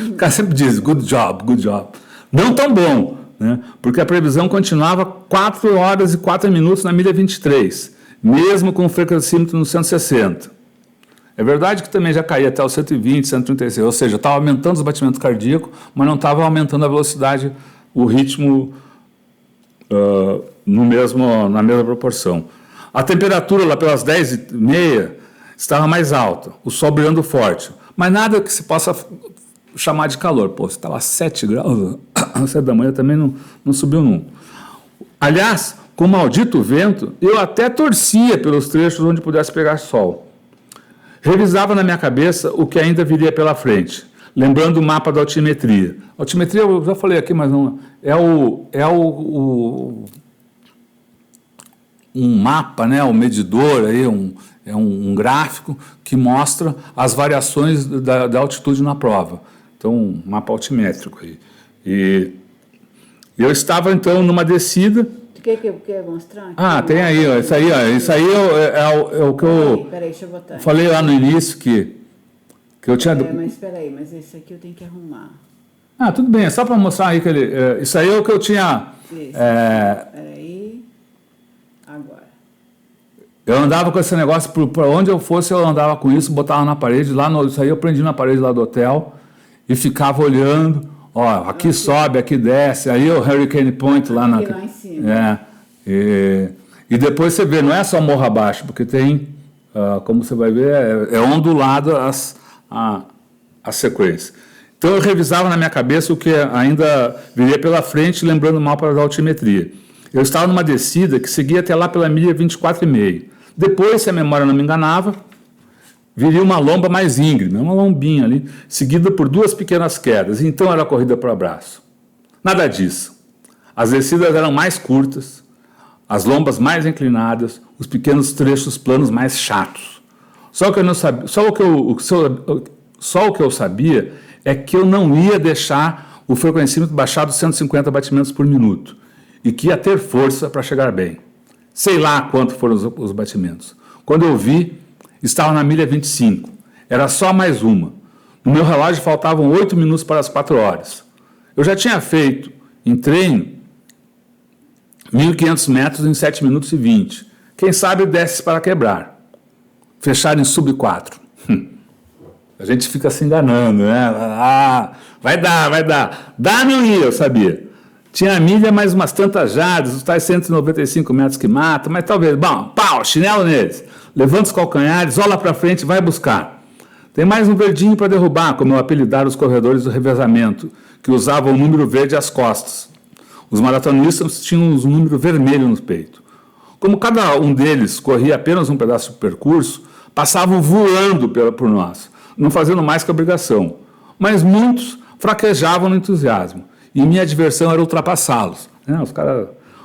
[SPEAKER 1] O cara sempre diz, good job, good job. Não tão bom, né? Porque a previsão continuava 4 horas e 4 minutos na milha 23, mesmo com o frequencímetro no 160. É verdade que também já caía até os 120, 136, ou seja, estava aumentando os batimentos cardíacos, mas não estava aumentando a velocidade, o ritmo na mesma proporção. A temperatura lá pelas 10h30 estava mais alta, o sol brilhando forte, mas nada que se possa chamar de calor. Se estava a 7 graus, às 7 da manhã também não subiu num. Aliás, com o maldito vento, eu até torcia pelos trechos onde pudesse pegar sol. Revisava na minha cabeça o que ainda viria pela frente, lembrando o mapa da altimetria. Altimetria, eu já falei aqui, mas não um mapa, né, um medidor, aí, um gráfico que mostra as variações da altitude na prova. Então, um mapa altimétrico. Aí. E eu estava, então, numa descida...
[SPEAKER 2] O que quer mostrar?
[SPEAKER 1] Tem aí, ó, isso aí é o que eu
[SPEAKER 2] Peraí, deixa eu botar.
[SPEAKER 1] Falei lá no início que eu tinha...
[SPEAKER 2] Mas peraí, mas esse aqui eu tenho que arrumar.
[SPEAKER 1] Tudo bem, é só para mostrar aí que ele... isso aí é o que eu tinha...
[SPEAKER 2] Peraí... Agora.
[SPEAKER 1] Eu andava com esse negócio, para onde eu fosse, eu andava com isso, botava na parede, isso aí eu prendi na parede lá do hotel e ficava olhando, aqui sobe, aqui desce, aí o Hurricane Point lá
[SPEAKER 2] lá em cima.
[SPEAKER 1] E depois você vê, não é só morro abaixo, porque tem, como você vai ver, é ondulado a sequência. Então eu revisava na minha cabeça o que ainda viria pela frente, lembrando o mapa da altimetria. Eu estava numa descida que seguia até lá pela milha 24,5. Depois, se a memória não me enganava, viria uma lomba mais íngreme, uma lombinha ali, seguida por 2 pequenas quedas. Então era a corrida para o abraço. Nada disso. As descidas eram mais curtas, as lombas mais inclinadas, os pequenos trechos planos mais chatos. Só o que eu sabia é que eu não ia deixar o frequencímetro baixar dos 150 batimentos por minuto. E que ia ter força para chegar bem. Sei lá quanto foram os batimentos. Quando eu vi, estava na milha 25. Era só mais uma. No meu relógio faltavam 8 minutos para as 4 horas. Eu já tinha feito, em treino, 1.500 metros em 7 minutos e 20. Quem sabe desce para quebrar. Fechar em sub 4. A gente fica se enganando, né? Vai dar. Dá não ia, eu sabia. Tinha a milha mais umas tantas jardas, os tais 195 metros que matam, mas talvez, chinelo neles, levanta os calcanhares, olha para frente, vai buscar. Tem mais um verdinho para derrubar, como eu apelidar os corredores do revezamento, que usavam o número verde às costas. Os maratonistas tinham um número vermelho no peito. Como cada um deles corria apenas um pedaço do percurso, passavam voando por nós, não fazendo mais que obrigação. Mas muitos fraquejavam no entusiasmo, e minha diversão era ultrapassá-los.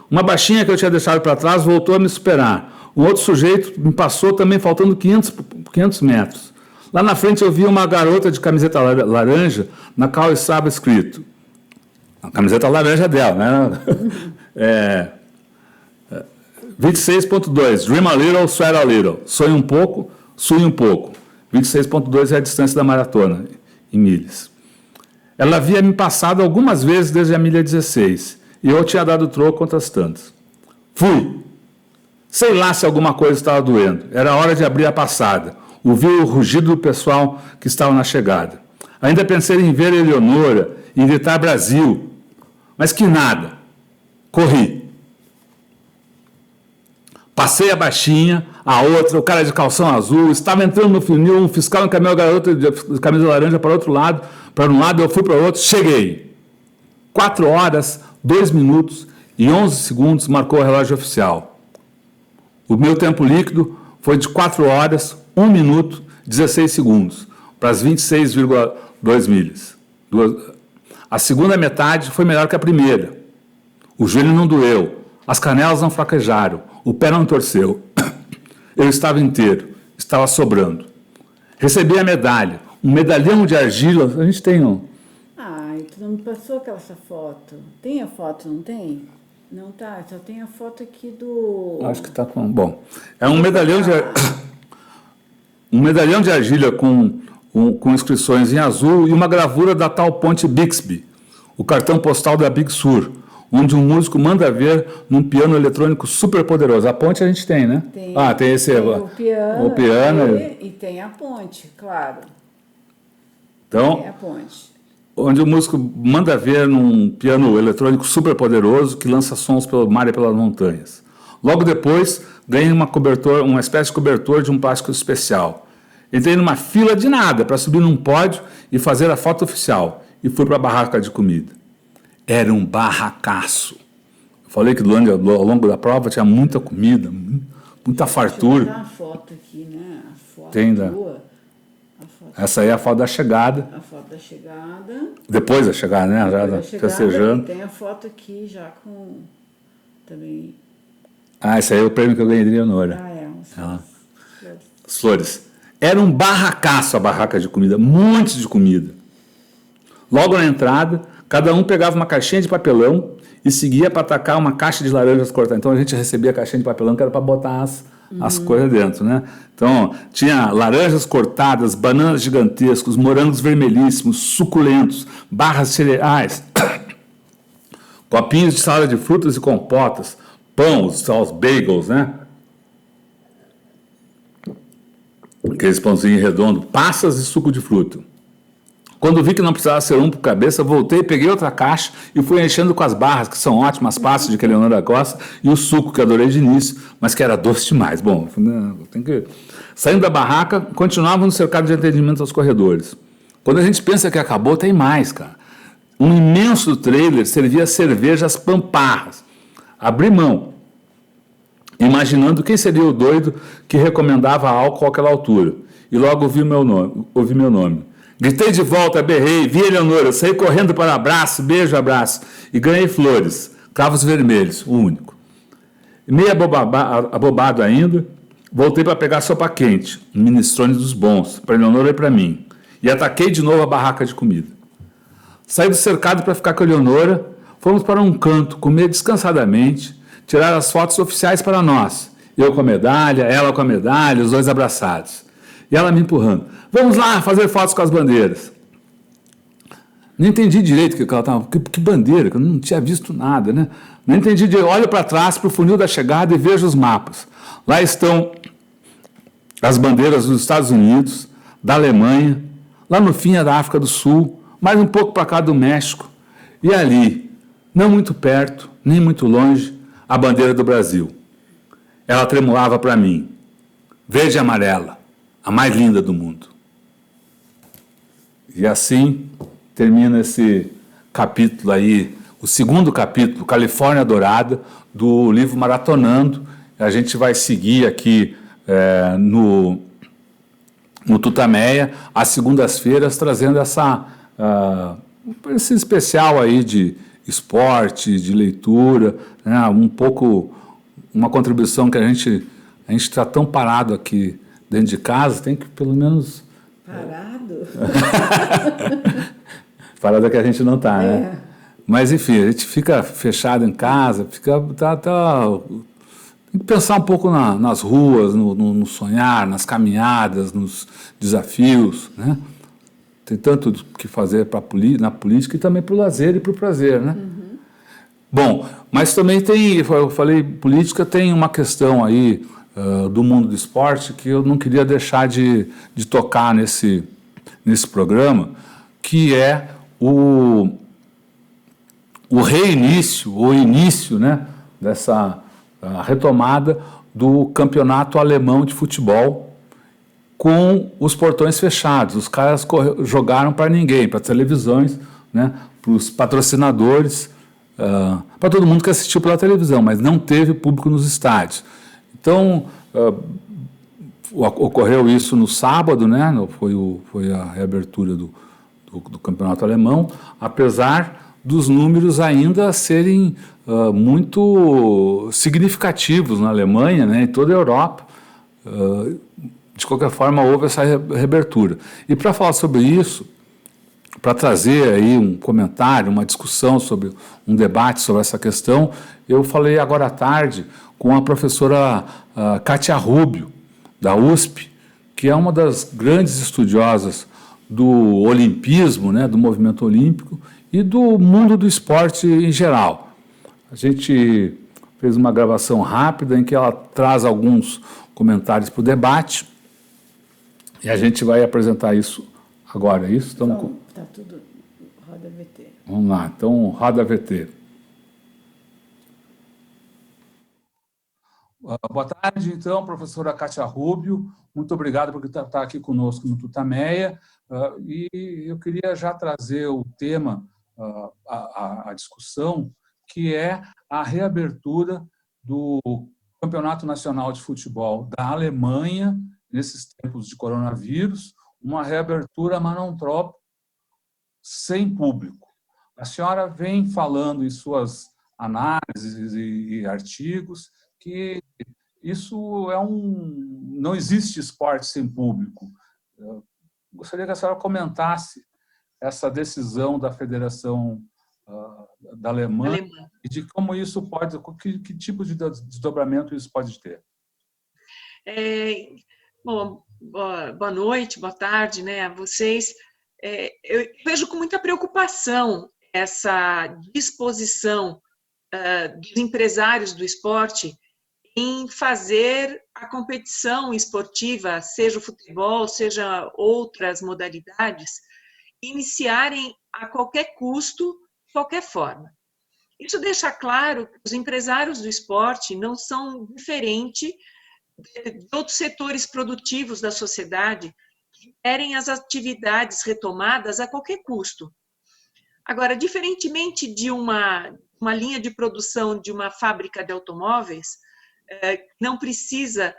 [SPEAKER 1] Uma baixinha que eu tinha deixado para trás voltou a me superar. Um outro sujeito me passou também faltando 500 metros. Lá na frente eu vi uma garota de camiseta laranja, na qual estava escrito, a camiseta laranja dela, né? 26.2, Dream a little, sweat a little. Sonhe um pouco, sue um pouco. 26.2 é a distância da maratona, em milhas. Ela havia me passado algumas vezes desde a milha 16, e eu tinha dado troco outras tantas. Fui. Sei lá se alguma coisa estava doendo. Era hora de abrir a passada. Ouvi o rugido do pessoal que estava na chegada. Ainda pensei em ver a Eleonora e gritar Brasil. Mas que nada. Corri. Passei a baixinha, a outra, o cara de calção azul, estava entrando no funil, um fiscal encaminhou a garota de camisa laranja para outro lado, para um lado, eu fui para o outro, cheguei. 4 horas, 2 minutos e 11 segundos marcou o relógio oficial. O meu tempo líquido foi de 4 horas, 1 minuto, 16 segundos, para as 26,2 milhas. A segunda metade foi melhor que a primeira. O joelho não doeu, as canelas não fraquejaram, o pé não torceu. Eu estava inteiro, estava sobrando. Recebi a medalha, um medalhão de argila. A gente tem um.
[SPEAKER 2] Ai, tu não me passou aquela foto. Tem a foto, não tem? Não tá, só tem a foto aqui do...
[SPEAKER 1] Acho que está com... Bom, é um medalhão de argila com inscrições em azul e uma gravura da tal ponte Bixby, o cartão postal da Big Sur, onde um músico manda ver num piano eletrônico super poderoso. A ponte a gente tem, né?
[SPEAKER 2] Tem,
[SPEAKER 1] tem esse...
[SPEAKER 2] Tem o piano e tem a ponte, claro.
[SPEAKER 1] Então,
[SPEAKER 2] tem a ponte.
[SPEAKER 1] Onde o músico manda ver num piano eletrônico super poderoso que lança sons pelo mar e pelas montanhas. Logo depois, ganhei uma espécie de cobertor de um plástico especial. Entrei numa fila de nada para subir num pódio e fazer a foto oficial. E fui para a barraca de comida. Era um barracaço. Eu falei que ao longo da prova tinha muita comida, muita fartura.
[SPEAKER 2] Deixa eu botar a foto aqui, né? A foto
[SPEAKER 1] tem
[SPEAKER 2] tua.
[SPEAKER 1] Essa aí é a foto da chegada.
[SPEAKER 2] A foto da chegada.
[SPEAKER 1] Depois da chegada, né? Já festejando.
[SPEAKER 2] Tem a foto aqui já com... Também...
[SPEAKER 1] Esse aí é o prêmio que eu ganhei de Eleonora. As flores. Era um barracaço a barraca de comida, montes de comida. Logo na entrada, cada um pegava uma caixinha de papelão e seguia para atacar uma caixa de laranjas cortadas. Então a gente recebia a caixinha de papelão que era para botar as coisas dentro, né? Então tinha laranjas cortadas, bananas gigantescos, morangos vermelhíssimos, suculentos, barras de cereais, copinhos de salada de frutas e compotas, pão, os bagels, né? Aqueles pãozinhos redondos, passas e suco de fruta. Quando vi que não precisava ser um por cabeça, voltei, peguei outra caixa e fui enchendo com as barras, que são ótimas, passas de que a Eleonora gosta, e o suco, que adorei de início, mas que era doce demais. Bom, tem que... Saindo da barraca, continuávamos cercados de atendimento aos corredores. Quando a gente pensa que acabou, tem mais, cara. Um imenso trailer servia cervejas pamparras. Abri mão, imaginando quem seria o doido que recomendava álcool àquela altura. E logo ouvi meu nome. Gritei de volta, berrei, vi a Eleonora, saí correndo para abraço, beijo, abraço, e ganhei flores, cravos vermelhos, o único. Meio abobado ainda, voltei para pegar sopa quente, um minestrone dos bons, para a Eleonora e para mim, e ataquei de novo a barraca de comida. Saí do cercado para ficar com a Eleonora, fomos para um canto, comer descansadamente, tirar as fotos oficiais para nós, eu com a medalha, ela com a medalha, os dois abraçados. E ela me empurrando. Vamos lá fazer fotos com as bandeiras. Não entendi direito que ela estava. Que bandeira? Que eu não tinha visto nada, né? Não entendi direito. Olho para trás, para o funil da chegada e vejo os mapas. Lá estão as bandeiras dos Estados Unidos, da Alemanha, lá no fim é da África do Sul, mais um pouco para cá do México. E ali, não muito perto, nem muito longe, a bandeira do Brasil. Ela tremulava para mim. Verde e amarela. A mais linda do mundo. E assim termina esse capítulo aí, o segundo capítulo, Califórnia Dourada, do livro Maratonando. A gente vai seguir aqui no Tutameia, às segundas-feiras, trazendo esse especial aí de esporte, de leitura, né? Um pouco, uma contribuição que a gente está tão parado aqui dentro de casa, tem que pelo menos...
[SPEAKER 2] Parado?
[SPEAKER 1] Parada que a gente não está, né? Mas, enfim, a gente fica fechado em casa, tem que pensar um pouco nas ruas, no sonhar, nas caminhadas, nos desafios, né? Tem tanto que fazer na política e também para o lazer e para o prazer, né? Uhum. Bom, mas também tem, eu falei política, tem uma questão aí do mundo do esporte que eu não queria deixar de tocar nesse programa, que é o reinício, o início, né, dessa retomada do campeonato alemão de futebol com os portões fechados. Os caras jogaram para ninguém, para televisões, né, para os patrocinadores, para todo mundo que assistiu pela televisão, mas não teve público nos estádios. Então, ocorreu isso no sábado, né, foi a reabertura do campeonato alemão, apesar dos números ainda serem muito significativos na Alemanha, né, em toda a Europa. De qualquer forma, houve essa reabertura. E para falar sobre isso, para trazer aí um comentário, uma discussão sobre um debate sobre essa questão, eu falei agora à tarde com a professora Kátia Rubio, da USP, que é uma das grandes estudiosas do olimpismo, né, do movimento olímpico e do mundo do esporte em geral. A gente fez uma gravação rápida em que ela traz alguns comentários para o debate e a gente vai apresentar isso agora, é isso?
[SPEAKER 2] Então, está tudo, roda VT.
[SPEAKER 1] Vamos lá, então roda VT. Boa tarde, então, professora Kátia Rubio. Muito obrigado por estar aqui conosco no Tutameia. E eu queria já trazer o tema, a discussão, que é a reabertura do Campeonato Nacional de Futebol da Alemanha, nesses tempos de coronavírus, uma reabertura manontropo sem público. A senhora vem falando em suas análises e artigos que isso não existe esporte sem público. Eu gostaria que a senhora comentasse essa decisão da Federação da Alemanha e de como isso pode, que tipo de desdobramento isso pode ter.
[SPEAKER 3] Bom, boa noite, boa tarde, né, a vocês. Eu vejo com muita preocupação essa disposição dos empresários do esporte em fazer a competição esportiva, seja o futebol, seja outras modalidades, iniciarem a qualquer custo, de qualquer forma. Isso deixa claro que os empresários do esporte não são diferentes de outros setores produtivos da sociedade que querem as atividades retomadas a qualquer custo. Agora, diferentemente de uma linha de produção de uma fábrica de automóveis, não precisa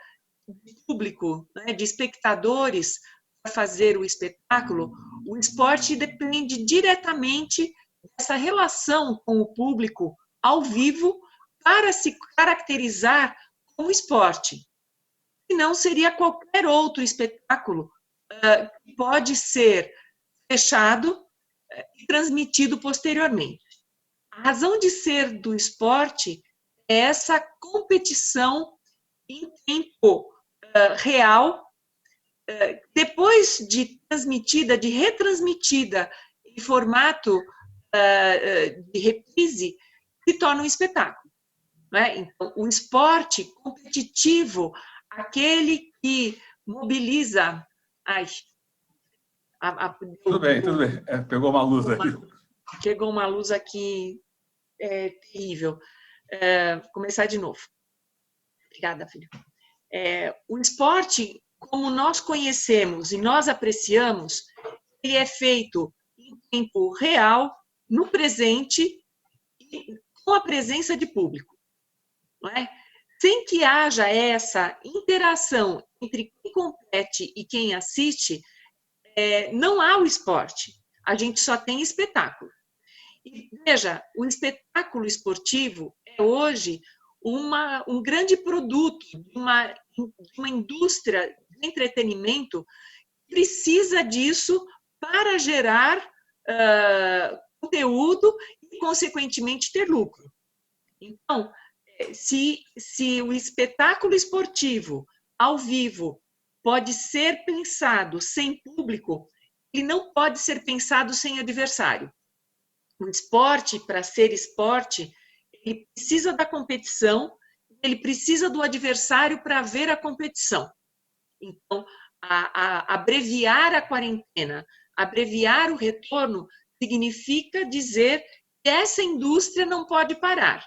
[SPEAKER 3] de público, né, de espectadores para fazer o espetáculo, o esporte depende diretamente dessa relação com o público ao vivo para se caracterizar como esporte. Senão seria qualquer outro espetáculo que pode ser fechado e transmitido posteriormente. A razão de ser do esporte é essa competição em tempo real, depois de transmitida, de retransmitida em formato de reprise, se torna um espetáculo. Né? Então, o esporte competitivo, aquele que mobiliza...
[SPEAKER 1] Tudo bem. Pegou uma luz aqui.
[SPEAKER 3] Pegou uma luz aqui terrível. Vou começar de novo. Obrigada, filho. O esporte, como nós conhecemos e nós apreciamos, ele é feito em tempo real, no presente, com a presença de público, não é? Sem que haja essa interação entre quem compete e quem assiste, não há o esporte, a gente só tem espetáculo. E, veja, o espetáculo esportivo é hoje um grande produto de uma indústria de entretenimento que precisa disso para gerar conteúdo e, consequentemente, ter lucro. Então, se o espetáculo esportivo ao vivo pode ser pensado sem público, ele não pode ser pensado sem adversário. O esporte, para ser esporte, ele precisa da competição, ele precisa do adversário para ver a competição. Então, abreviar a quarentena, abreviar o retorno, significa dizer que essa indústria não pode parar.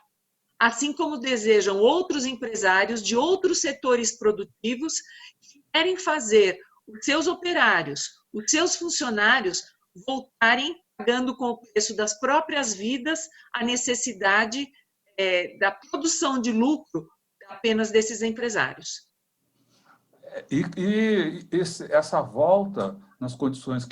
[SPEAKER 3] Assim como desejam outros empresários de outros setores produtivos que querem fazer os seus operários, os seus funcionários voltarem pagando com o preço das próprias vidas a necessidade da produção de lucro apenas desses empresários.
[SPEAKER 1] Essa volta nas condições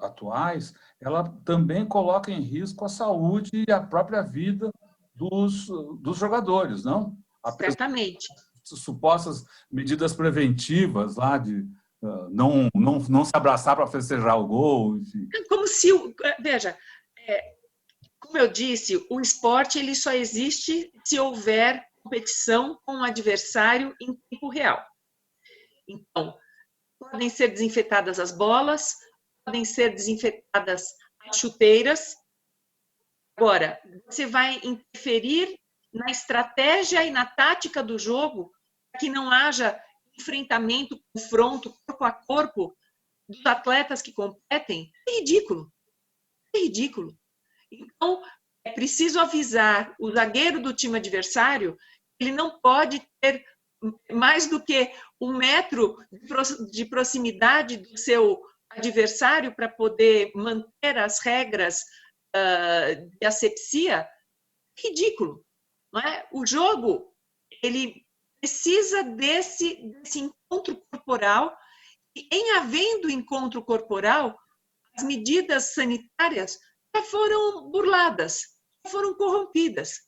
[SPEAKER 1] atuais, ela também coloca em risco a saúde e a própria vida dos jogadores, não?
[SPEAKER 3] Certamente.
[SPEAKER 1] Supostas medidas preventivas lá de não se abraçar para festejar o gol. Enfim.
[SPEAKER 3] Como se, veja, como eu disse, o esporte ele só existe se houver competição com o adversário em tempo real. Então, podem ser desinfetadas as bolas, podem ser desinfetadas as chuteiras. Agora, você vai interferir na estratégia e na tática do jogo para que não haja enfrentamento, confronto, corpo a corpo dos atletas que competem? É ridículo. É ridículo. Então, é preciso avisar o zagueiro do time adversário que ele não pode ter mais do que 1 metro de proximidade do seu adversário para poder manter as regras de asepsia. Ridículo, não é? O jogo ele precisa desse encontro corporal, e em havendo encontro corporal, as medidas sanitárias já foram burladas, já foram corrompidas.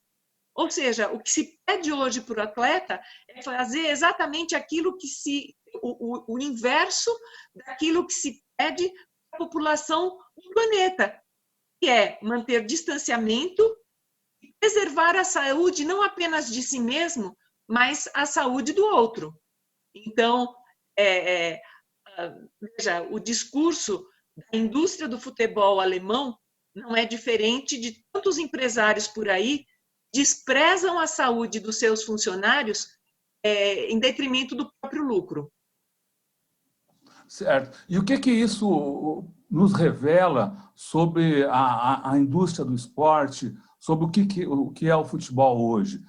[SPEAKER 3] Ou seja, o que se pede hoje para o atleta é fazer exatamente aquilo que o inverso daquilo que se pede para a população do planeta, que é manter distanciamento e preservar a saúde não apenas de si mesmo, mas a saúde do outro. Então, veja, o discurso da indústria do futebol alemão não é diferente de tantos empresários por aí desprezam a saúde dos seus funcionários em detrimento do próprio lucro.
[SPEAKER 1] Certo. E o que isso nos revela sobre a indústria do esporte, sobre o que é o futebol hoje?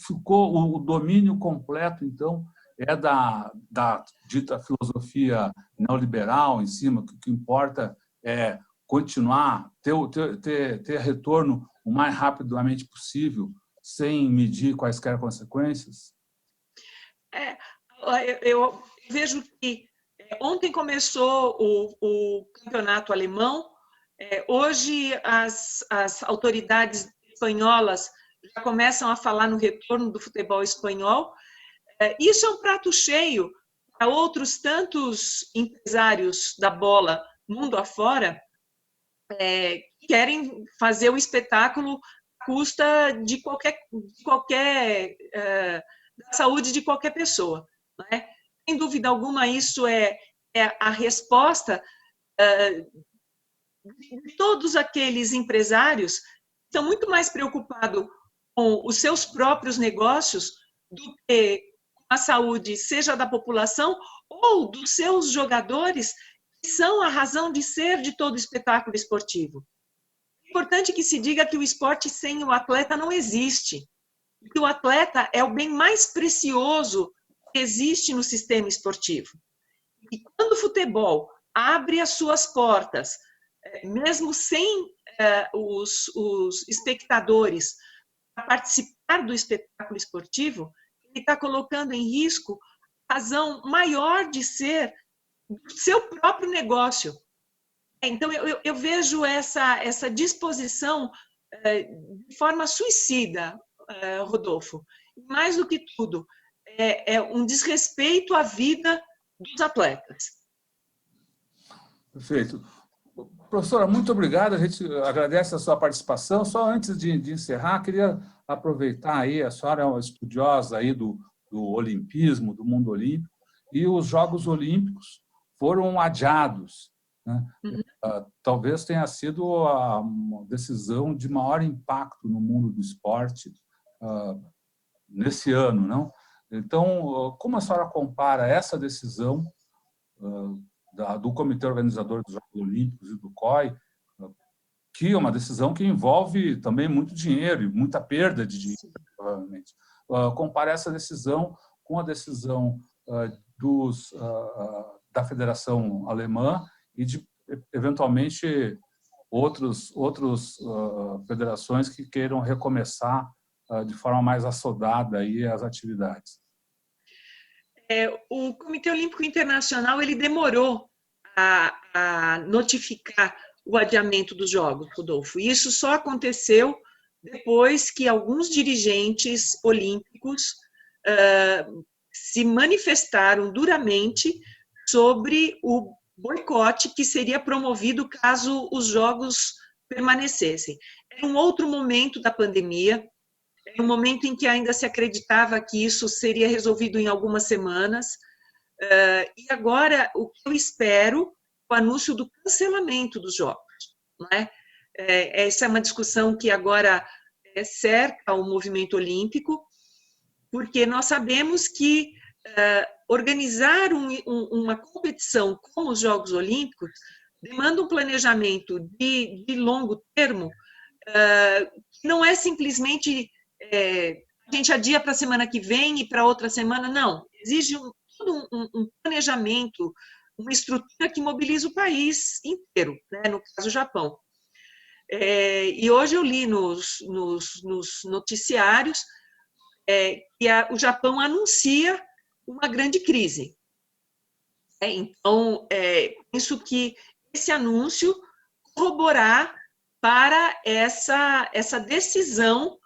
[SPEAKER 1] Ficou o domínio completo, então, da dita filosofia neoliberal em cima, que o que importa é continuar, ter retorno o mais rapidamente possível, sem medir quaisquer consequências?
[SPEAKER 3] Eu vejo que ontem começou o campeonato alemão, hoje as autoridades espanholas já começam a falar no retorno do futebol espanhol. Isso é um prato cheio para outros tantos empresários da bola mundo afora, que querem fazer o espetáculo à custa da saúde de qualquer pessoa. Não é? Sem dúvida alguma, isso é a resposta de todos aqueles empresários que estão muito mais preocupados com os seus próprios negócios do que com a saúde, seja da população ou dos seus jogadores, que são a razão de ser de todo espetáculo esportivo. É importante que se diga que o esporte sem o atleta não existe, que o atleta é o bem mais precioso que existe no sistema esportivo. E quando o futebol abre as suas portas, mesmo sem os espectadores a participar do espetáculo esportivo, ele está colocando em risco a razão maior de ser do seu próprio negócio. Então, eu vejo essa disposição de forma suicida, Rodolfo. Mais do que tudo, é um desrespeito à vida dos atletas.
[SPEAKER 1] Perfeito. Professora, muito obrigado. A gente agradece a sua participação. Só antes de encerrar, queria aproveitar aí, a senhora é uma estudiosa aí do olimpismo, do mundo olímpico, e os Jogos Olímpicos foram adiados, né? Talvez tenha sido uma decisão de maior impacto no mundo do esporte nesse ano, não? Então, como a senhora compara essa decisão do Comitê Organizador dos Jogos Olímpicos e do COI, que é uma decisão que envolve também muito dinheiro e muita perda de dinheiro, provavelmente. Compara essa decisão com a decisão da Federação Alemã e de, eventualmente, outras federações que queiram recomeçar de forma mais assodada aí as atividades.
[SPEAKER 3] O Comitê Olímpico Internacional ele demorou a notificar o adiamento dos Jogos, Rodolfo. Isso só aconteceu depois que alguns dirigentes olímpicos se manifestaram duramente sobre o boicote que seria promovido caso os Jogos permanecessem. Era um outro momento da pandemia, era um momento em que ainda se acreditava que isso seria resolvido em algumas semanas, e agora o que eu espero é o anúncio do cancelamento dos Jogos. Não é? Essa é uma discussão que agora cerca o movimento olímpico, porque nós sabemos que organizar uma competição como os Jogos Olímpicos demanda um planejamento de longo termo, que não é simplesmente a gente adia para a semana que vem e para outra semana, não. Exige todo um planejamento, uma estrutura que mobiliza o país inteiro, né? No caso, o Japão. E hoje eu li nos noticiários que o Japão anuncia uma grande crise. Então, penso que esse anúncio corroborar para essa decisão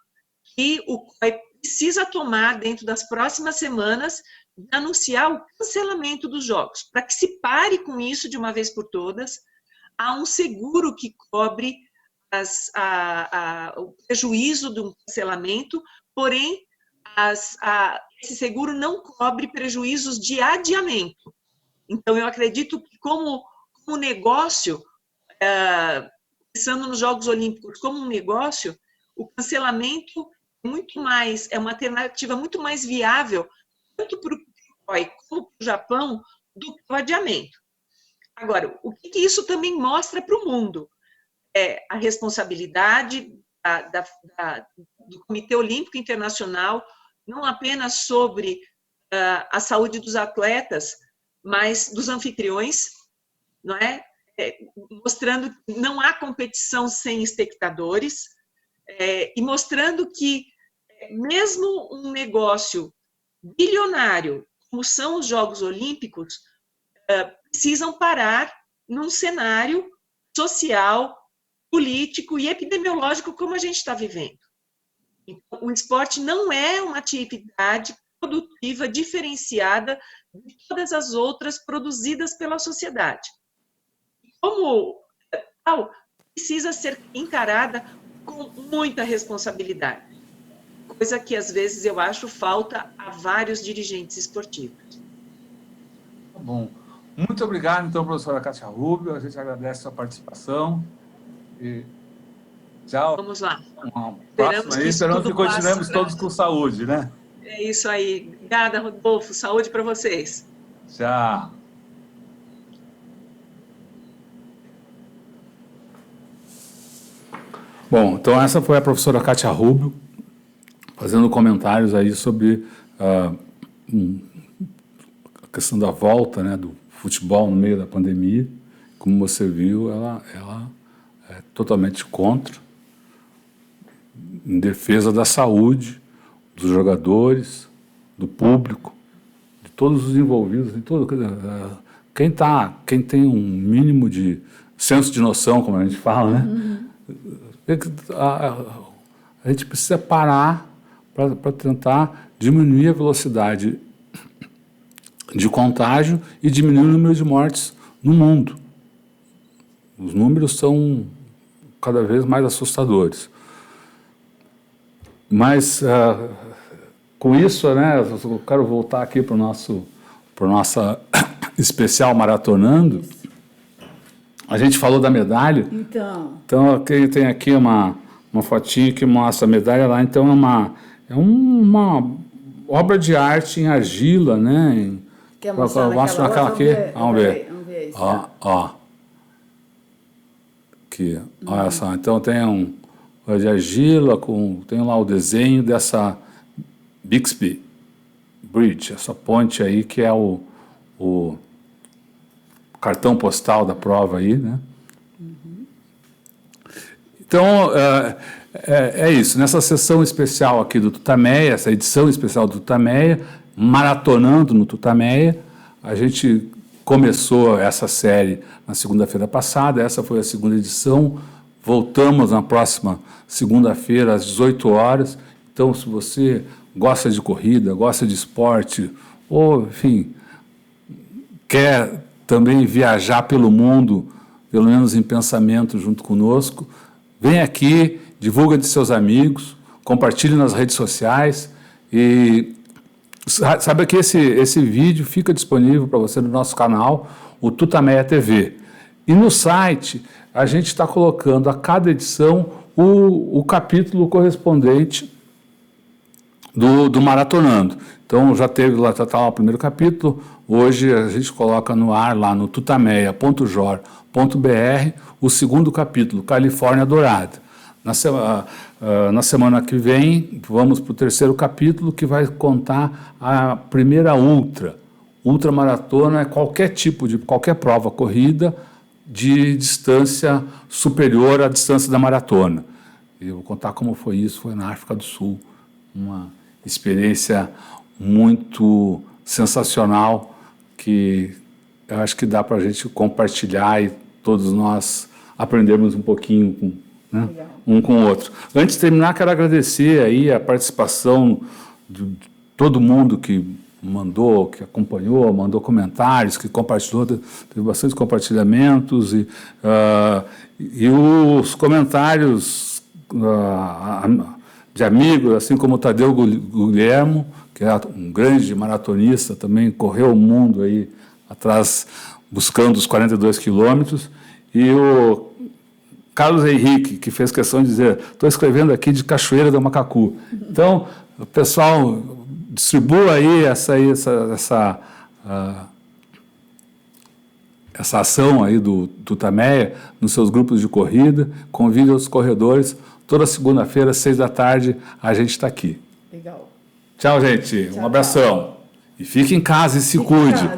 [SPEAKER 3] que o COI precisa tomar dentro das próximas semanas de anunciar o cancelamento dos Jogos, para que se pare com isso de uma vez por todas. Há um seguro que cobre o prejuízo do cancelamento, porém, esse seguro não cobre prejuízos de adiamento. Então, eu acredito que, como negócio, pensando nos Jogos Olímpicos como um negócio, o cancelamento é uma alternativa muito mais viável, tanto para o COI como para o Japão, do que o adiamento. Agora, o que isso também mostra para o mundo? A responsabilidade do Comitê Olímpico Internacional, não apenas sobre a saúde dos atletas, mas dos anfitriões, não é? Mostrando que não há competição sem espectadores, e mostrando que mesmo um negócio bilionário, como são os Jogos Olímpicos, precisam parar num cenário social, político e epidemiológico como a gente está vivendo. Então, o esporte não é uma atividade produtiva diferenciada de todas as outras produzidas pela sociedade. Como tal, precisa ser encarada com muita responsabilidade, coisa que às vezes eu acho falta a vários dirigentes esportivos.
[SPEAKER 1] Tá bom. Muito obrigado, então, professora Kátia Rubio. A gente agradece a sua participação. E tchau.
[SPEAKER 3] Vamos lá.
[SPEAKER 1] Uma próxima aí. Esperamos que continuemos todos com saúde, né?
[SPEAKER 3] É isso aí. Obrigada, Rodolfo. Saúde para vocês.
[SPEAKER 1] Tchau. Bom, então essa foi a professora Kátia Rubio, fazendo comentários aí sobre a questão da volta, né, do futebol no meio da pandemia. Como você viu, ela é totalmente contra, em defesa da saúde, dos jogadores, do público, de todos os envolvidos, de todo, quem tem um mínimo de senso de noção, como a gente fala, né? A gente precisa parar para tentar diminuir a velocidade de contágio e diminuir o número de mortes no mundo. Os números são cada vez mais assustadores. Mas, com isso, né, eu quero voltar aqui para o nossa especial Maratonando. A gente falou da medalha. Então tem aqui uma fotinha que mostra a medalha lá. Então, é uma obra de arte em argila, né?
[SPEAKER 2] Quer mostrar naquela
[SPEAKER 1] aqui? Vamos ver. Ó. Aqui, olha só. Então tem de argila, tem lá o desenho dessa Bixby Bridge, essa ponte aí que é o cartão postal da prova aí, né? Então, é isso. Nessa sessão especial aqui do Tutameia, essa edição especial do Tutameia, maratonando no Tutameia, a gente começou essa série na segunda-feira passada, essa foi a segunda edição, voltamos na próxima segunda-feira às 18 horas. Então, se você gosta de corrida, gosta de esporte, ou, enfim, quer também viajar pelo mundo, pelo menos em pensamento junto conosco, vem aqui, divulga de seus amigos, compartilhe nas redes sociais e saiba que esse vídeo fica disponível para você no nosso canal, o Tutameia TV. E no site, a gente está colocando a cada edição o capítulo correspondente do Maratonando. Então, já teve lá, tá lá o primeiro capítulo. Hoje a gente coloca no ar, lá no tutameia.jor.br, o segundo capítulo, Califórnia Dourada. Na semana que vem, vamos para o terceiro capítulo, que vai contar a primeira ultramaratona, qualquer prova corrida de distância superior à distância da maratona. Eu vou contar como foi isso, foi na África do Sul, uma experiência muito sensacional que eu acho que dá para a gente compartilhar e todos nós aprendermos um pouquinho um com o outro. Antes de terminar, quero agradecer aí a participação de todo mundo que mandou, que acompanhou, mandou comentários, que compartilhou, teve bastante compartilhamentos e os comentários de amigos, assim como o Tadeu Guglielmo, que é um grande maratonista, também correu o mundo aí atrás, buscando os 42 quilômetros, e o Carlos Henrique, que fez questão de dizer, estou escrevendo aqui de Cachoeira do Macacu. Então, o pessoal, distribua aí essa ação aí do Tutameia nos seus grupos de corrida, convide os corredores. Toda segunda-feira, às 18h, a gente está aqui.
[SPEAKER 2] Legal.
[SPEAKER 1] Tchau, gente. Um abração. E fique em casa e se cuide.